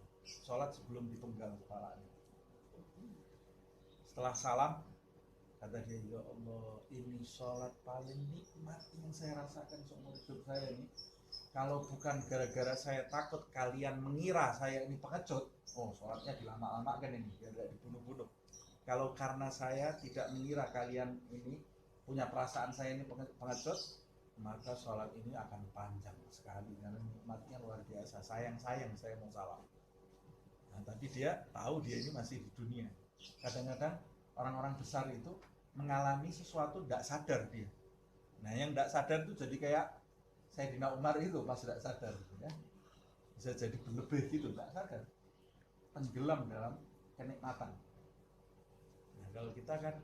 Sholat sebelum dipenggal kepalanya. Setelah salam, kata dia, ya Allah, ini sholat paling nikmat yang saya rasakan seumur hidup saya ini. Kalau bukan gara-gara saya takut kalian mengira saya ini pengecut, sholatnya dilama-lamakan ini biar tidak dibunuh-bunuh. Kalau karena saya tidak mengira kalian ini punya perasaan saya ini pengecut, maka sholat ini akan panjang sekali karena nikmatnya luar biasa. Sayang saya mau salam. Nah, tapi dia tahu dia ini masih di dunia. Kadang-kadang orang-orang besar itu mengalami sesuatu tidak sadar dia. Nah, yang tidak sadar itu jadi kayak Sayyidina Umar itu pas tidak sadar, ya. Bisa jadi berlebih gitu, tidak sadar, tenggelam dalam kenikmatan. Nah, kalau kita kan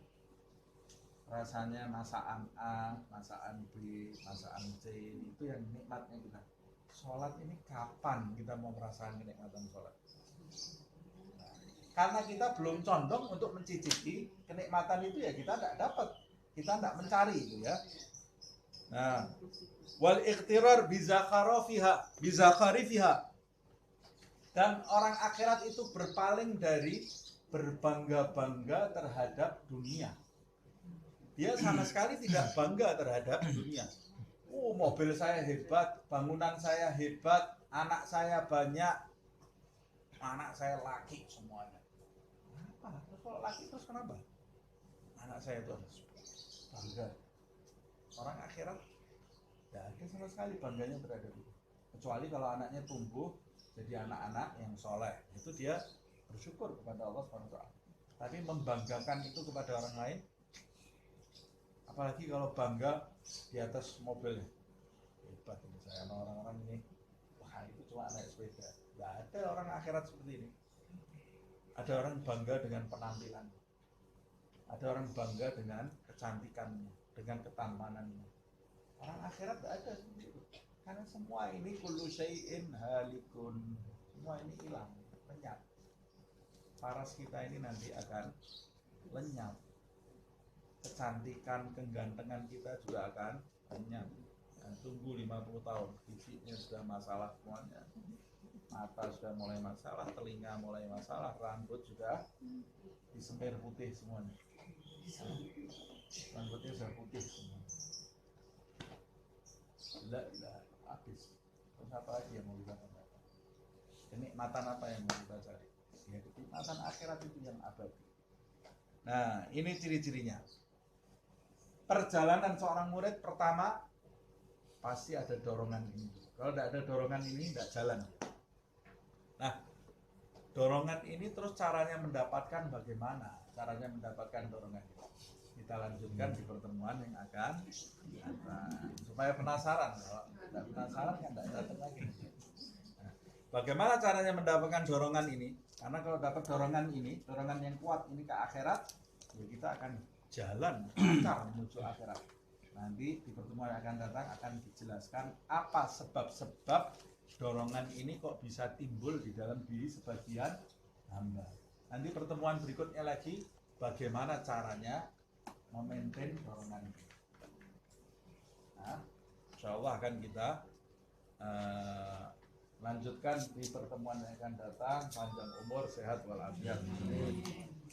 rasanya masakan A, masakan B, masakan C, itu yang nikmatnya kita. Sholat ini kapan kita mau merasakan kenikmatan sholat? Nah, karena kita belum condong untuk mencicipi kenikmatan itu, ya kita tidak dapat, kita tidak mencari itu, ya. Nah, wal iqtirar bizakharifiha, dan orang akhirat itu berpaling dari berbangga-bangga terhadap dunia. Dia sama sekali tidak bangga terhadap dunia. Mobil saya hebat, bangunan saya hebat, anak saya banyak, anak saya laki semuanya. Kenapa? Terus kalau laki terus kenapa? Anak saya itu harus bangga. Orang akhirat tidak ada sama sekali bangganya terhadap itu. Kecuali kalau anaknya tumbuh jadi anak-anak yang soleh, itu dia bersyukur kepada Allah SWT. Tapi membanggakan itu kepada orang lain, apalagi kalau bangga di atas mobil, hebat ini saya, orang-orang ini, wah itu cuma naik sepeda. Tidak ada orang akhirat seperti ini. Ada orang bangga dengan penampilan, ada orang bangga dengan kecantikannya, dengan ketampanannya. Orang akhirat tidak ada seperti itu. Karena semua ini kullu syai'in halikun, semua ini hilang, lenyap. Paras kita ini nanti akan lenyap. Kecantikan, kegantengan kita juga akan lenyap. Dan tunggu 50 tahun, giginya sudah masalah semuanya, mata sudah mulai masalah, telinga mulai masalah, rambut sudah disemir putih semuanya. Rambutnya sudah putih semua. Tidak habis. Terus apa lagi yang mau kita katakan? Kenikmatan apa yang mau kita cari? Ya, kenikmatan akhirat itu yang abadi. Nah, ini ciri-cirinya. Perjalanan seorang murid pertama pasti ada dorongan ini. Kalau tidak ada dorongan ini, tidak jalan. Nah, dorongan ini terus caranya mendapatkan bagaimana? Caranya mendapatkan dorongan ini kita lanjutkan di pertemuan yang akan datang, supaya penasaran. Kalau tidak penasaran kan tidak datang lagi. Nah, bagaimana caranya mendapatkan dorongan ini? Karena kalau dapat dorongan ini, dorongan yang kuat ini ke akhirat, ya kita akan jalan lancar menuju akhirat. Nanti di pertemuan yang akan datang akan dijelaskan apa sebab-sebab dorongan ini kok bisa timbul di dalam diri sebagian hamba. Nanti pertemuan berikutnya lagi bagaimana caranya memaintain dorongan ini. Nah, insya Allah akan kita lanjutkan di pertemuan yang akan datang. Panjang umur, sehat walafiat.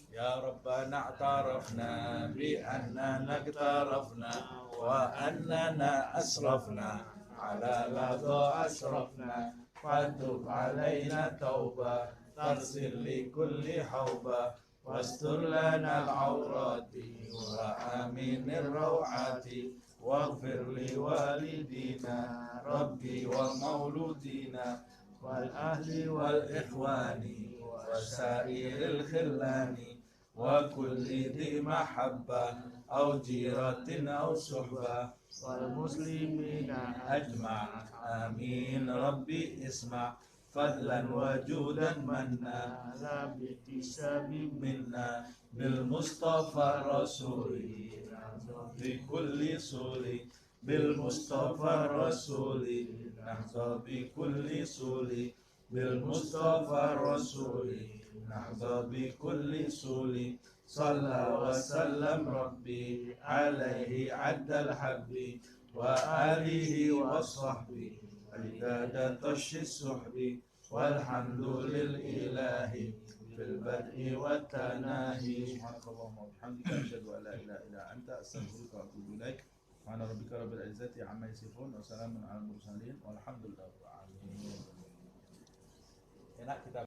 Ya Rabbana a'tarafna bi annana iktarafna wa annana asrafna ala ladha asrafna fatub alaina tauba tarsil li kulli hauba wastur lana al-awrati wa aminir rawati waghfir li walidina rabbi wa mauludina wal ahli wal ikhwani wa sairil khillani wa kulli dhi mahabba aw jiratin aw suhba wal muslimina ajma' amin rabbi isma' fadlan wa judan manna la bitisabi minna bil mustafa rasuli bi kulli suli bil mustafa rasuli nahza bi kulli suli bil mustafa rasuli nahza bi kulli suli salla wa sallam rabbi alaihi addal habbi wa alihi wa sahbihi عداد طش السحب والحمد للإله في البدء والتناهي سبحانك اللهم وبحمدك أشهد أن لا إله إلا أنت أستغفرك وأتوب إليك سبحان ربك رب العزة عما يصفون وسلام على المرسلين والحمد لله رب العالمين. Enak kita